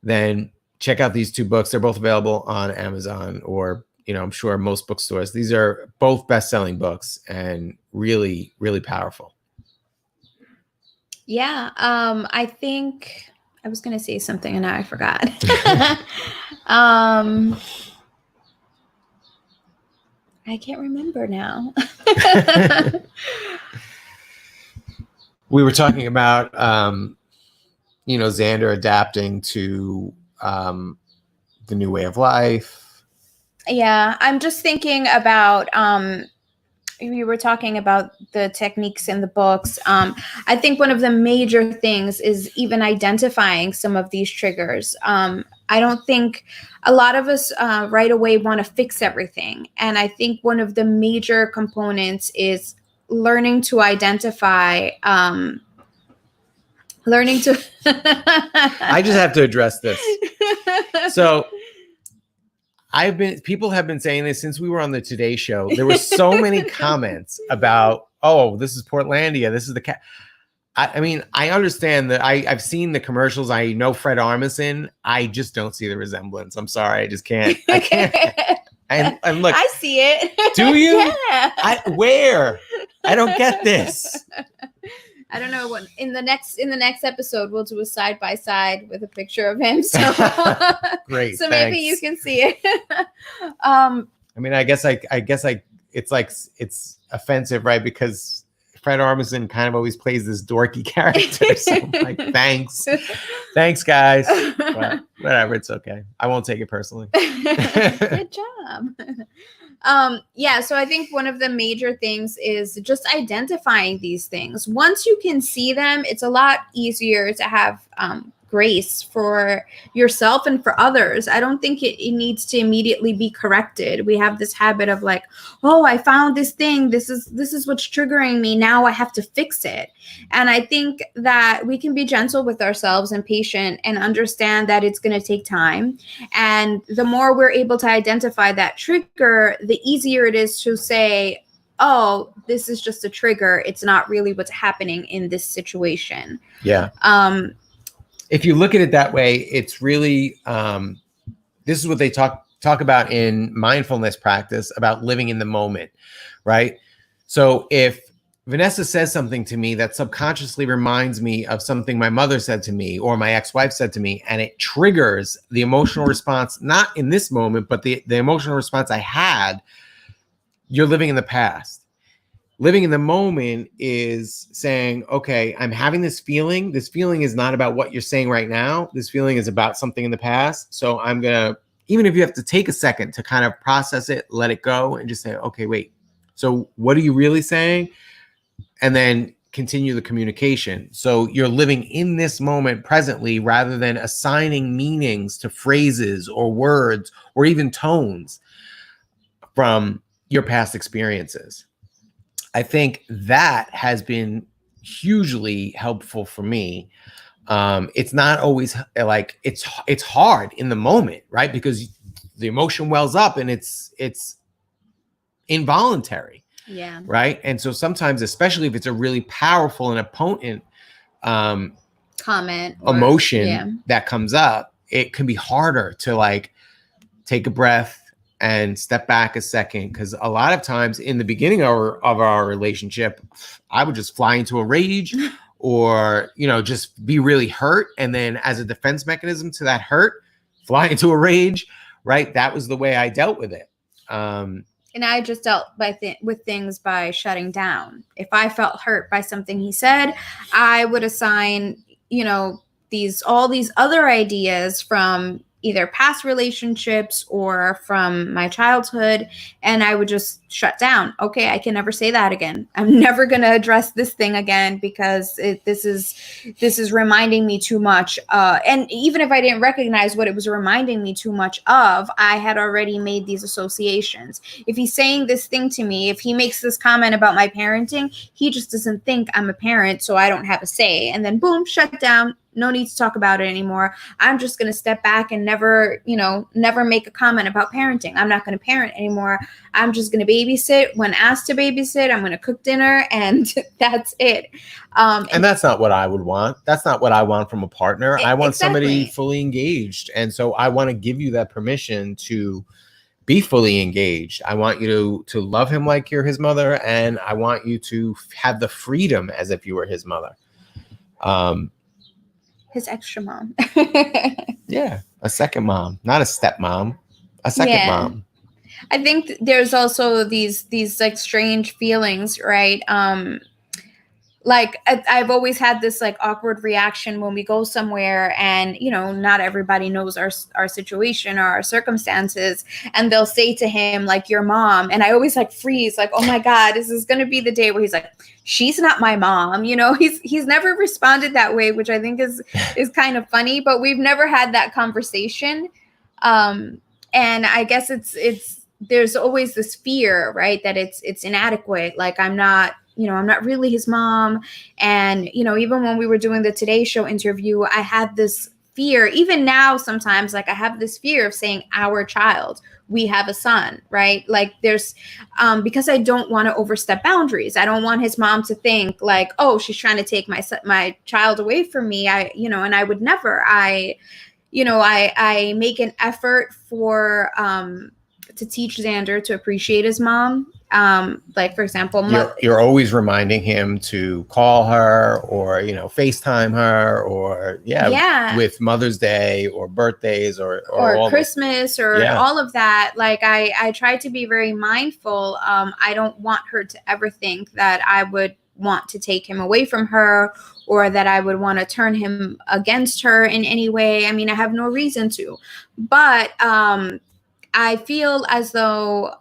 then check out these 2 books. They're both available on Amazon or, I'm sure most bookstores. These are both best-selling books and really, really powerful. Yeah. I think I was going to say something and now I forgot. I can't remember now. We were talking about, Xander adapting to the new way of life. Yeah, I'm just thinking about, we were talking about the techniques in the books. I think one of the major things is even identifying some of these triggers. I don't think a lot of us right away want to fix everything. And I think one of the major components is learning to identify, I just have to address this. So people have been saying this since we were on the Today Show. There were so many comments about, oh, this is Portlandia. This is the cat. I mean, I understand that I've seen the commercials. I know Fred Armisen. I just don't see the resemblance. I'm sorry. I just can't. I can't. And look, I see it. Do you? Yeah. Where? I don't get this. I don't know what in the next episode we'll do a side by side with a picture of him. So great. So thanks. maybe you can see it. I mean, I guess it's like it's offensive, right? Because Fred Armisen kind of always plays this dorky character. So I'm like, thanks, guys. But whatever, it's okay. I won't take it personally. Good job. Yeah, so I think one of the major things is just identifying these things. Once you can see them, it's a lot easier to have grace for yourself and for others. I don't think it needs to immediately be corrected. We have this habit of like, oh, I found this thing. This is what's triggering me. Now I have to fix it. And I think that we can be gentle with ourselves and patient and understand that it's going to take time. And the more we're able to identify that trigger, the easier it is to say, oh, this is just a trigger. It's not really what's happening in this situation. Yeah. If you look at it that way, it's really, this is what they talk about in mindfulness practice about living in the moment, right? So if Vanessa says something to me that subconsciously reminds me of something my mother said to me or my ex-wife said to me, and it triggers the emotional response, not in this moment, but the emotional response I had, you're living in the past. Living in the moment is saying, okay, I'm having this feeling. This feeling is not about what you're saying right now. This feeling is about something in the past. So I'm going to, even if you have to take a second to kind of process it, let it go and just say, okay, wait. So what are you really saying? And then continue the communication. So you're living in this moment presently rather than assigning meanings to phrases or words or even tones from your past experiences. I think that has been hugely helpful for me. It's not always like it's hard in the moment, right? Because the emotion wells up and it's involuntary. Yeah. Right. And so sometimes, especially if it's a really powerful and potent comment emotion that comes up, it can be harder to like take a breath and step back a second. Because a lot of times in the beginning of our relationship, I would just fly into a rage or, just be really hurt. And then as a defense mechanism to that hurt, fly into a rage, right? That was the way I dealt with it. And I just dealt with things by shutting down. If I felt hurt by something he said, I would assign, all these other ideas from either past relationships or from my childhood, and I would just shut down. Okay, I can never say that again. I'm never going to address this thing again because this is reminding me too much. And even if I didn't recognize what it was reminding me too much of, I had already made these associations. If he's saying this thing to me, if he makes this comment about my parenting, he just doesn't think I'm a parent, so I don't have a say. And then boom, shut down. No need to talk about it anymore. I'm just going to step back and never make a comment about parenting. I'm not going to parent anymore. I'm just going to babysit when asked to babysit. I'm going to cook dinner, and that's it. And that's not what I would want. That's not what I want from a partner. I want somebody Exactly. fully engaged. And so I want to give you that permission to be fully engaged. I want you to love him like you're his mother, and I want you to have the freedom as if you were his mother. His extra mom. Yeah, a second mom, not a stepmom, a second mom. I think there's also these like strange feelings, right? Like I've always had this like awkward reaction when we go somewhere and, not everybody knows our situation or our circumstances. And they'll say to him, like, your mom. And I always like freeze, like, oh my God, this is going to be the day where he's like, she's not my mom. He's never responded that way, which I think is kind of funny, but we've never had that conversation. And I guess there's always this fear, right? That it's inadequate. Like I'm not really his mom. And, even when we were doing the Today Show interview, I had this fear. Even now, sometimes, like I have this fear of saying our child. We have a son, right? Like there's, because I don't want to overstep boundaries. I don't want his mom to think like, oh, she's trying to take my child away from me. And I would never. I make an effort to teach Xander to appreciate his mom. Like for example, you're always reminding him to call her or FaceTime her or with Mother's Day or birthdays or Christmas or all of that. Like I try to be very mindful. I don't want her to ever think that I would want to take him away from her or that I would want to turn him against her in any way. I mean, I have no reason to, but I feel as though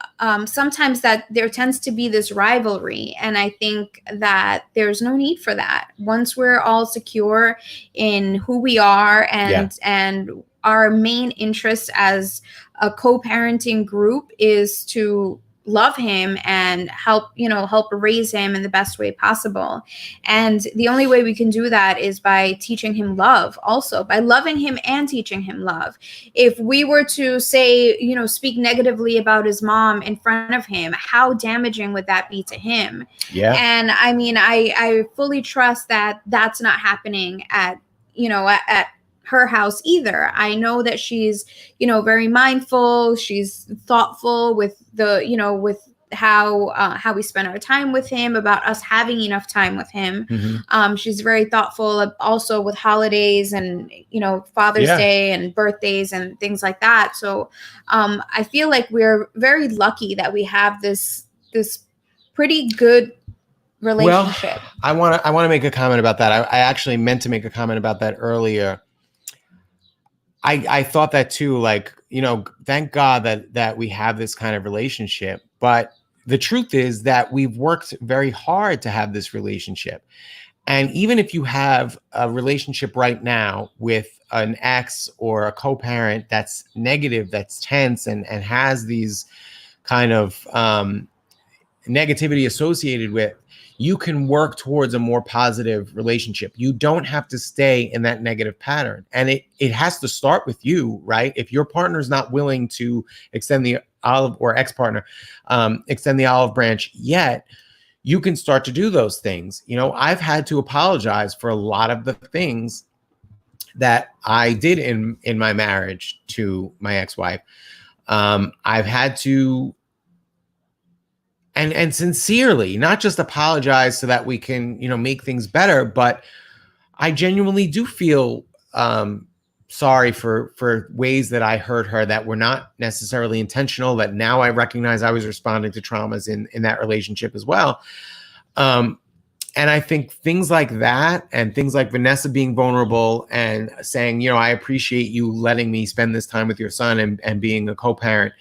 sometimes that there tends to be this rivalry. And I think that there's no need for that. Once we're all secure in who we are and our main interest as a co-parenting group is to love him and help raise him in the best way possible. And the only way we can do that is by teaching him love, also by loving him and teaching him love. If we were to say, speak negatively about his mom in front of him, how damaging would that be to him? Yeah. And I mean, I fully trust that that's not happening at her house either. I know that she's, very mindful. She's thoughtful with with how we spend our time with him, about us having enough time with him. Mm-hmm. She's very thoughtful also with holidays and, Father's Day and birthdays and things like that. So I feel like we're very lucky that we have this pretty good relationship. Well, I want to make a comment about that. I actually meant to make a comment about that earlier. I thought that too, like, thank God that we have this kind of relationship. But the truth is that we've worked very hard to have this relationship. And even if you have a relationship right now with an ex or a co-parent that's negative, that's tense and has these kind of negativity associated with, you can work towards a more positive relationship. You don't have to stay in that negative pattern. And it has to start with you, right? If your partner's not willing to extend the olive, or ex-partner, extend the olive branch yet, you can start to do those things. I've had to apologize for a lot of the things that I did in my marriage to my ex-wife. I've had to and sincerely, not just apologize so that we can, make things better, but I genuinely do feel sorry for ways that I hurt her that were not necessarily intentional, that now I recognize I was responding to traumas in that relationship as well. And I think things like that and things like Vanessa being vulnerable and saying, I appreciate you letting me spend this time with your son and being a co-parent.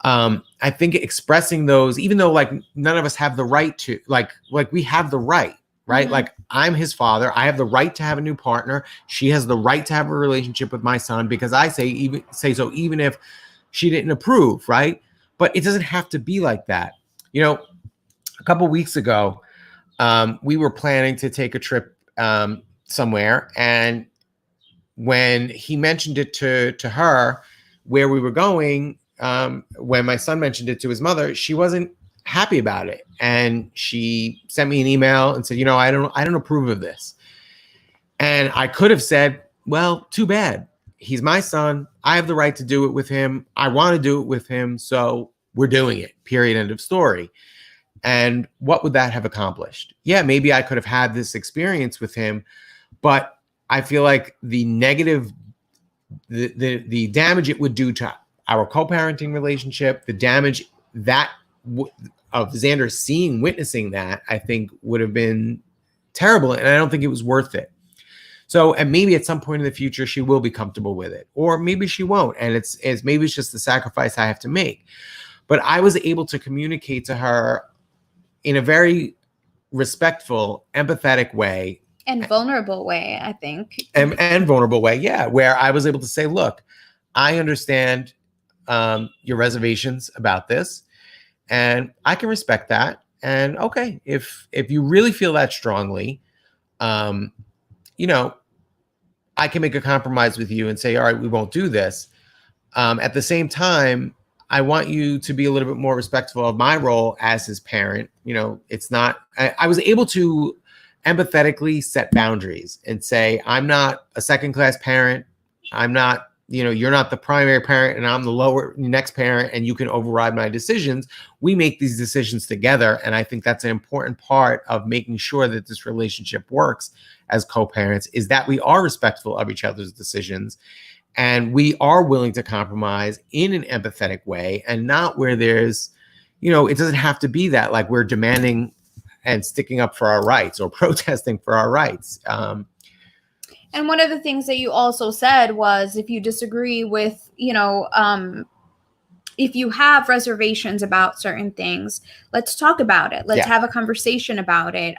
I think expressing those, even though like none of us have the right to, like we have the right? Mm-hmm. Like I'm his father. I have the right to have a new partner. She has the right to have a relationship with my son because I say so, even if she didn't approve, right? But it doesn't have to be like that. A couple weeks ago, we were planning to take a trip somewhere, and when he mentioned it to her where we were going, when my son mentioned it to his mother, she wasn't happy about it, and she sent me an email and said, I don't approve of this. And I could have said, well, too bad. He's my son. I have the right to do it with him. I want to do it with him. So we're doing it. Period. End of story. And what would that have accomplished? Yeah, maybe I could have had this experience with him, but I feel like the negative, the damage it would do to our co-parenting relationship, the damage that of Xander witnessing that, I think would have been terrible. And I don't think it was worth it. So, and maybe at some point in the future, she will be comfortable with it, or maybe she won't. And it's maybe it's just the sacrifice I have to make. But I was able to communicate to her in a very respectful, empathetic way. And vulnerable way, I think. And vulnerable way, yeah. Where I was able to say, look, I understand your reservations about this, and I can respect that. And okay, if you really feel that strongly, I can make a compromise with you and say, all right, we won't do this. At the same time, I want you to be a little bit more respectful of my role as his parent. It's not, I was able to empathetically set boundaries and say, I'm not a second-class parent. I'm not, you're not the primary parent and I'm the next parent, and you can override my decisions. We make these decisions together. And I think that's an important part of making sure that this relationship works as co-parents, is that we are respectful of each other's decisions. And we are willing to compromise in an empathetic way, and not where there's, it doesn't have to be that like we're demanding and sticking up for our rights or protesting for our rights. And one of the things that you also said was, if you disagree with, if you have reservations about certain things, let's talk about it. Let's have a conversation about it.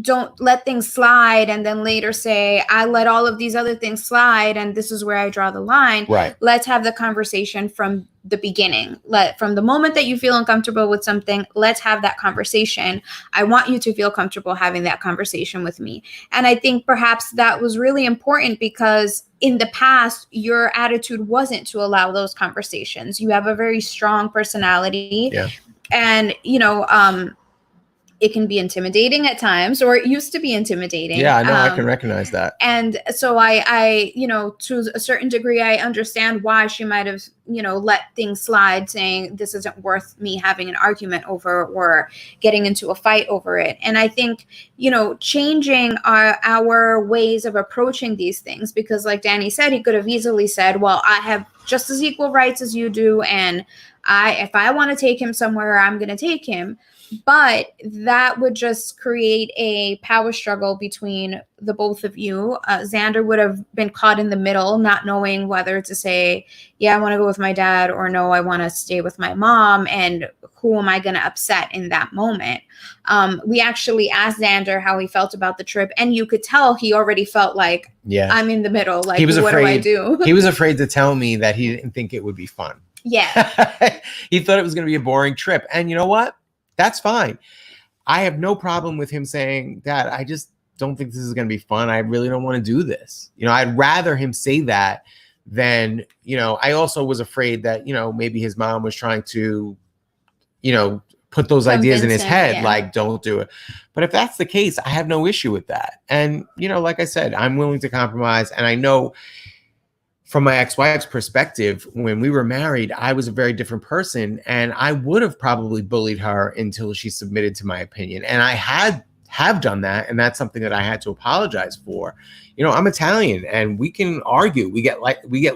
Don't let things slide and then later say, I let all of these other things slide and this is where I draw the line. Right. Let's have the conversation from the beginning. From the moment that you feel uncomfortable with something, let's have that conversation. I want you to feel comfortable having that conversation with me. And I think perhaps that was really important because in the past, your attitude wasn't to allow those conversations. You have a very strong personality. Yeah. And, it can be intimidating at times, or it used to be intimidating. Yeah, I know. I can recognize that. And so I, to a certain degree, I understand why she might have, let things slide, saying this isn't worth me having an argument over or getting into a fight over it. And I think, changing our ways of approaching these things, because like Danny said, he could have easily said, well, I have just as equal rights as you do. And if I want to take him somewhere, I'm going to take him. But that would just create a power struggle between the both of you. Xander would have been caught in the middle, not knowing whether to say, yeah, I want to go with my dad, or no, I want to stay with my mom. And who am I going to upset in that moment? We actually asked Xander how he felt about the trip. And you could tell he already felt like, I'm in the middle. Like, he was afraid, what do I do? He was afraid to tell me that he didn't think it would be fun. Yeah. He thought it was going to be a boring trip. And you know what? That's fine. I have no problem with him saying, Dad, I just don't think this is going to be fun. I really don't want to do this. I'd rather him say that than, I also was afraid that, maybe his mom was trying to, put those ideas in his head, like, don't do it. But if that's the case, I have no issue with that. And, like I said, I'm willing to compromise. And I know from my ex-wife's perspective, when we were married, I was a very different person, and I would have probably bullied her until she submitted to my opinion. And I have done that, and that's something that I had to apologize for. I'm Italian, and we can argue. We get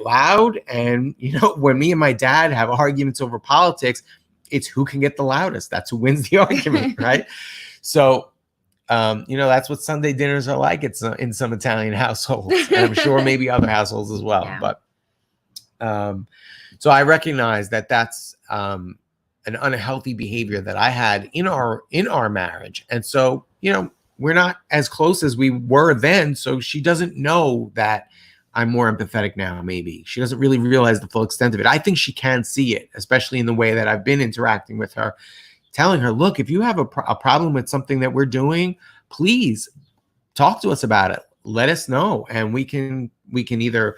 loud, and when me and my dad have arguments over politics, it's who can get the loudest. That's who wins the argument, right? So, that's what Sunday dinners are like. It's in some Italian households, and I'm sure maybe other households as well. Yeah. But so I recognize that that's an unhealthy behavior that I had in our marriage, and so we're not as close as we were then. So she doesn't know that I'm more empathetic now. Maybe she doesn't really realize the full extent of it. I think she can see it, especially in the way that I've been interacting with her, telling her, look, if you have a problem with something that we're doing, please talk to us about it. Let us know, and we can either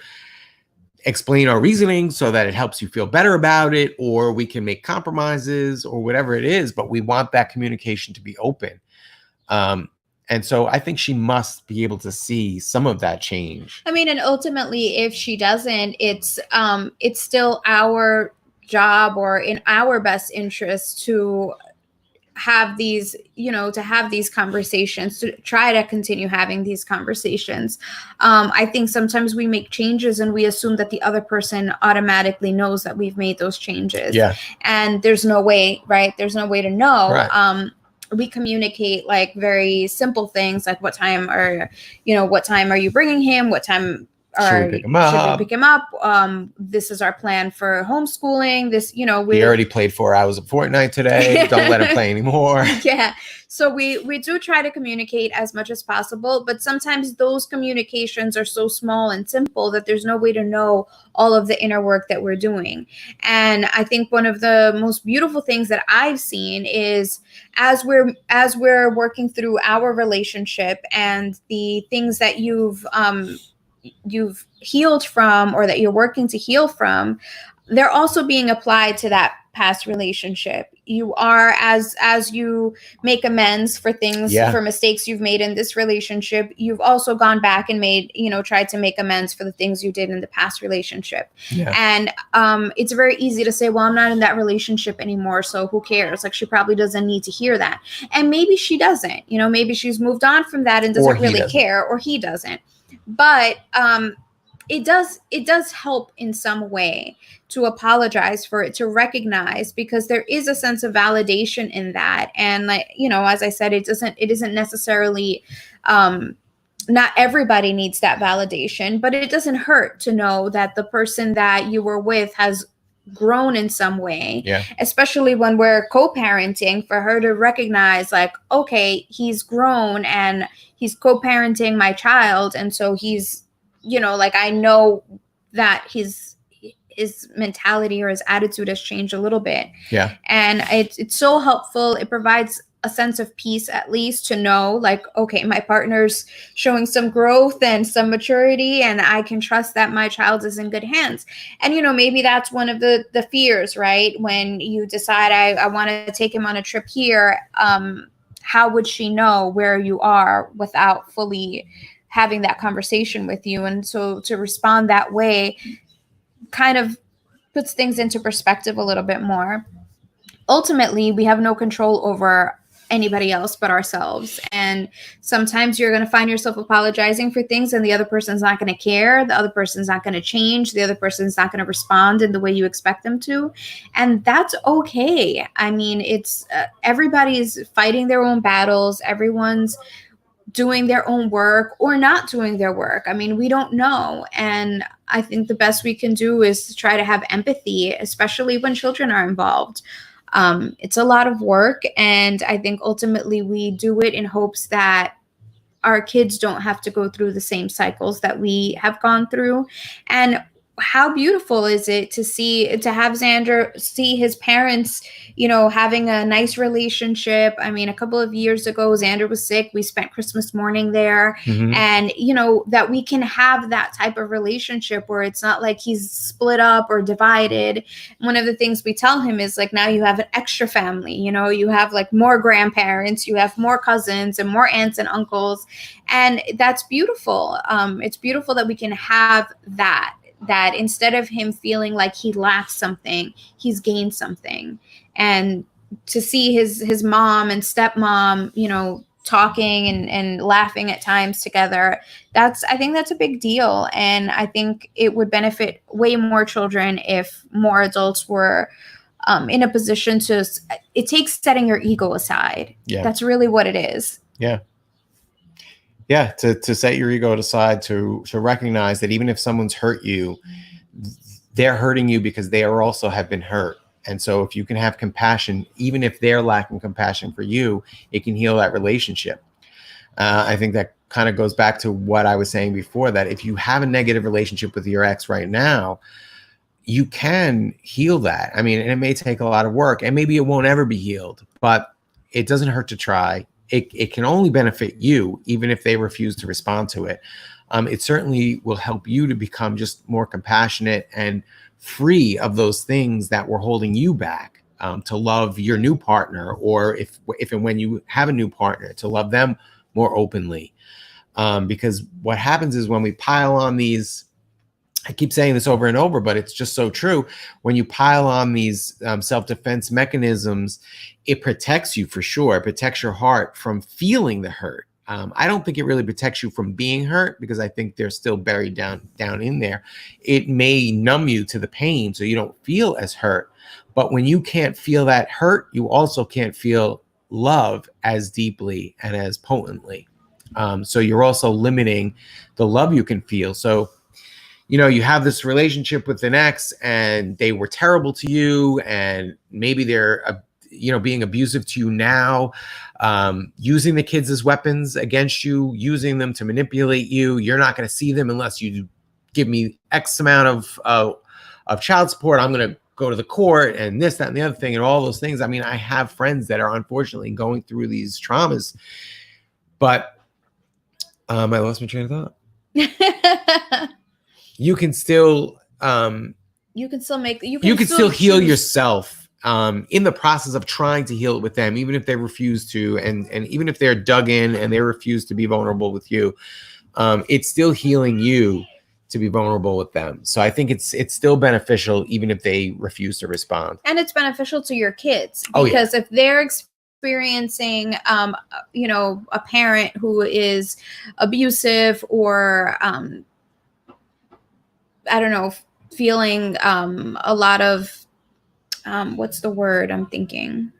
explain our reasoning so that it helps you feel better about it, or we can make compromises or whatever it is, but we want that communication to be open. And so I think she must be able to see some of that change. I mean, and ultimately, if she doesn't, it's still our job or in our best interest to have these, to have these conversations, to try to continue having these conversations. I think sometimes we make changes and we assume that the other person automatically knows that we've made those changes. Yeah. And there's no way, right? There's no way to know. Right. We communicate like very simple things, like what time are you bringing him? What time should we pick him up? This is our plan for homeschooling. He already played 4 hours of Fortnite today. Don't let him play anymore. Yeah. So we do try to communicate as much as possible, but sometimes those communications are so small and simple that there's no way to know all of the inner work that we're doing. And I think one of the most beautiful things that I've seen is as we're working through our relationship and the things that you've healed from, or that you're working to heal from, they're also being applied to that past relationship. You are, as you make amends for things, for mistakes you've made in this relationship, you've also gone back and tried to make amends for the things you did in the past relationship. Yeah. And it's very easy to say, well, I'm not in that relationship anymore, so who cares? Like, she probably doesn't need to hear that. And maybe she doesn't, maybe she's moved on from that and doesn't really care, or he doesn't. But it does help in some way to apologize for it, to recognize, because there is a sense of validation in that. And as I said, it isn't necessarily, not everybody needs that validation, but it doesn't hurt to know that the person that you were with has grown in some way. Yeah. Especially when we're co-parenting, for her to recognize, like, okay, he's grown and he's co-parenting my child, and so he's, I know that his mentality or his attitude has changed a little bit. Yeah. And it's so helpful. It provides a sense of peace, at least, to know, like, okay, my partner's showing some growth and some maturity, and I can trust that my child is in good hands. And, maybe that's one of the fears, right? When you decide, I want to take him on a trip here, how would she know where you are without fully having that conversation with you? And so to respond that way kind of puts things into perspective a little bit more. Ultimately, we have no control over anybody else but ourselves. And sometimes you're going to find yourself apologizing for things and the other person's not going to care. The other person's not going to change. The other person's not going to respond in the way you expect them to. And that's okay. I mean, it's everybody's fighting their own battles. Everyone's doing their own work or not doing their work. I mean, we don't know. And I think the best we can do is to try to have empathy, especially when children are involved. It's a lot of work. And I think ultimately we do it in hopes that our kids don't have to go through the same cycles that we have gone through. And how beautiful is it to have Xander see his parents, having a nice relationship. I mean, a couple of years ago, Xander was sick. We spent Christmas morning there. Mm-hmm. And, that we can have that type of relationship where it's not like he's split up or divided. One of the things we tell him is, like, now you have an extra family, you have like more grandparents, you have more cousins and more aunts and uncles. And that's beautiful. It's beautiful that we can have that instead of him feeling like he lacks something, he's gained something. And to see his mom and stepmom, talking and laughing at times together, I think that's a big deal. And I think it would benefit way more children if more adults were in a position to, it takes setting your ego aside. Yeah. That's really what it is. Yeah. Yeah. To set your ego aside, to recognize that even if someone's hurt you, they're hurting you because they are also have been hurt. And so if you can have compassion, even if they're lacking compassion for you, it can heal that relationship. I think that kind of goes back to what I was saying before, that if you have a negative relationship with your ex right now, you can heal that. I mean, and it may take a lot of work, and maybe it won't ever be healed, but it doesn't hurt to try. It can only benefit you, even if they refuse to respond to it. It certainly will help you to become just more compassionate and free of those things that were holding you back, to love your new partner, or if and when you have a new partner, to love them more openly. Because what happens is when we pile on these, I keep saying this over and over, but it's just so true. When you pile on these self-defense mechanisms, it protects you for sure. It protects your heart from feeling the hurt. I don't think it really protects you from being hurt, because I think they're still buried down in there. It may numb you to the pain so you don't feel as hurt. But when you can't feel that hurt, you also can't feel love as deeply and as potently. So you're also limiting the love you can feel. So, you know, you have this relationship with an ex and they were terrible to you, and maybe they're, being abusive to you now, using the kids as weapons against you, using them to manipulate you. You're not going to see them unless you give me X amount of child support. I'm going to go to the court and this, that, and the other thing, and all those things. I mean, I have friends that are unfortunately going through these traumas, but I lost my train of thought. You can still you can still heal yourself in the process of trying to heal it with them, even if they refuse to, and even if they're dug in and they refuse to be vulnerable with you. It's still healing you to be vulnerable with them. So I think it's still beneficial, even if they refuse to respond. And it's beneficial to your kids, because if they're experiencing a parent who is abusive, or feeling a lot of what's the word I'm thinking?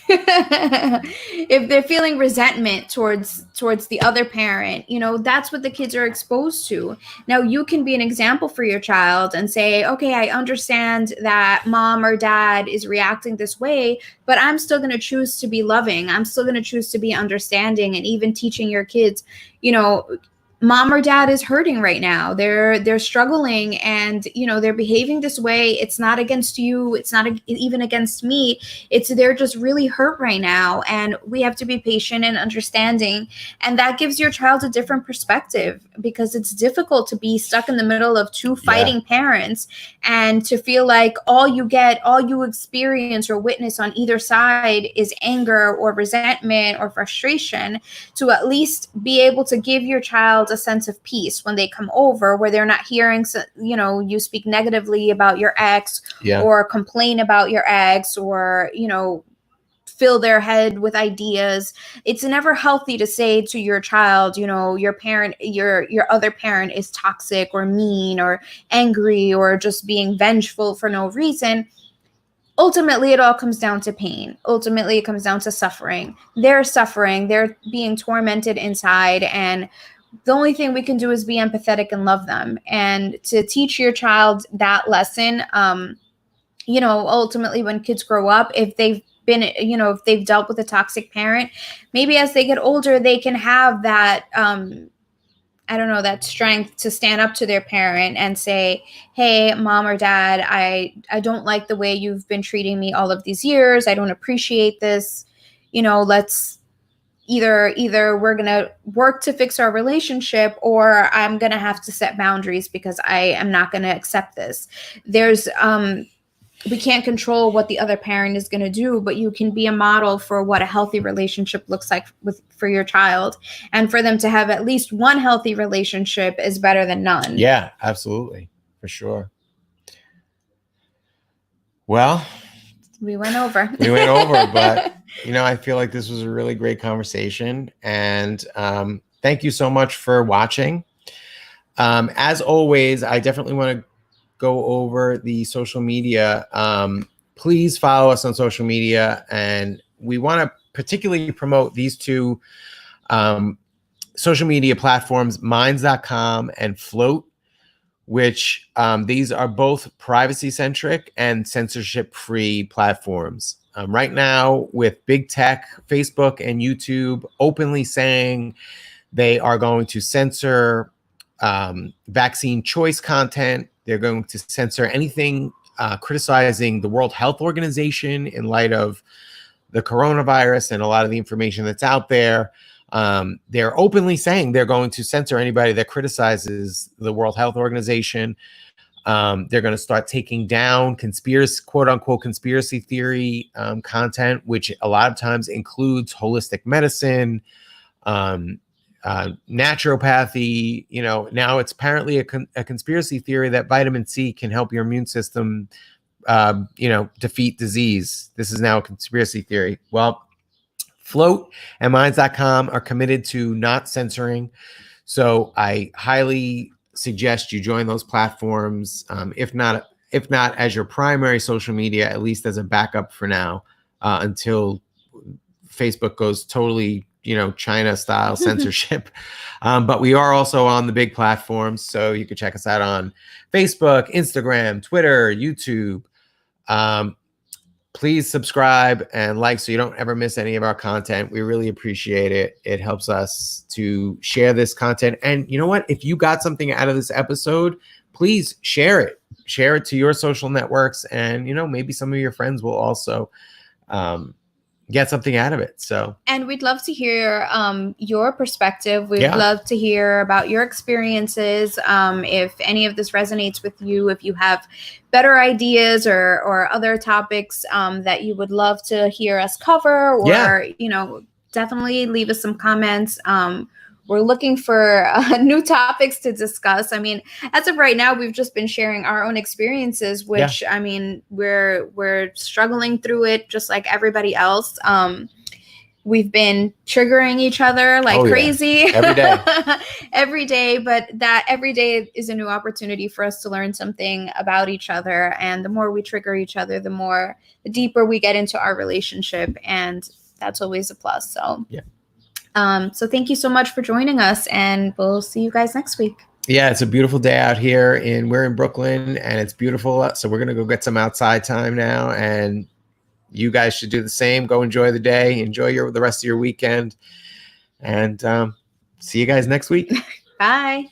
If they're feeling resentment towards the other parent, that's what the kids are exposed to. Now you can be an example for your child and say, okay, I understand that mom or dad is reacting this way, but I'm still going to choose to be loving. I'm still going to choose to be understanding. And even teaching your kids, mom or dad is hurting right now. They're struggling, and they're behaving this way. It's not against you. It's not even against me. They're just really hurt right now, and we have to be patient and understanding. And that gives your child a different perspective, because it's difficult to be stuck in the middle of two fighting parents, and to feel like all you experience or witness on either side is anger or resentment or frustration. To at least be able to give your child a sense of peace when they come over, where they're not hearing, you speak negatively about your ex, or complain about your ex, or, fill their head with ideas. It's never healthy to say to your child, your parent, your other parent is toxic or mean or angry or just being vengeful for no reason. Ultimately, it all comes down to pain. Ultimately, it comes down to suffering. They're suffering. They're being tormented inside. And the only thing we can do is be empathetic and love them. And to teach your child that lesson, ultimately when kids grow up, if they've been, if they've dealt with a toxic parent, maybe as they get older, they can have that, that strength to stand up to their parent and say, hey, mom or dad, I don't like the way you've been treating me all of these years. I don't appreciate this. Let's either we're going to work to fix our relationship, or I'm going to have to set boundaries, because I am not going to accept this. We can't control what the other parent is going to do, but you can be a model for what a healthy relationship looks like for your child. And for them to have at least one healthy relationship is better than none. Yeah, absolutely. For sure. Well, we went over, but I feel like this was a really great conversation, and thank you so much for watching. As always, I definitely want to go over the social media please follow us on social media. And we want to particularly promote these two social media platforms, minds.com and Float, which these are both privacy centric and censorship free platforms. Right now, with big tech, Facebook and YouTube openly saying they are going to censor vaccine choice content. They're going to censor anything criticizing the World Health Organization in light of the coronavirus and a lot of the information that's out there. They're openly saying they're going to censor anybody that criticizes the World Health Organization. They're going to start taking down quote unquote conspiracy theory content, which a lot of times includes holistic medicine, naturopathy. Now it's apparently a conspiracy theory that vitamin C can help your immune system, defeat disease. This is now a conspiracy theory. Well, Float and minds.com are committed to not censoring. So I highly suggest you join those platforms. If not as your primary social media, at least as a backup for now, until Facebook goes totally, China style censorship. But we are also on the big platforms. So you can check us out on Facebook, Instagram, Twitter, YouTube. Please subscribe and like so you don't ever miss any of our content. We really appreciate it. It helps us to share this content. And you know what? If you got something out of this episode, please share it. Share it to your social networks. And, maybe some of your friends will also get something out of it. And we'd love to hear your perspective. We'd love to hear about your experiences. If any of this resonates with you, if you have better ideas or other topics that you would love to hear us cover, or definitely leave us some comments. We're looking for new topics to discuss. I mean, as of right now, we've just been sharing our own experiences, which I mean, we're struggling through it just like everybody else. We've been triggering each other like crazy every day. every day, but that every day is a new opportunity for us to learn something about each other. And the more we trigger each other, the deeper we get into our relationship. And that's always a plus. So so thank you so much for joining us, and we'll see you guys next week. Yeah, it's a beautiful day out here, and we're in Brooklyn, and it's beautiful. So we're going to go get some outside time now, and you guys should do the same. Go enjoy the day, enjoy the rest of your weekend, and see you guys next week. Bye.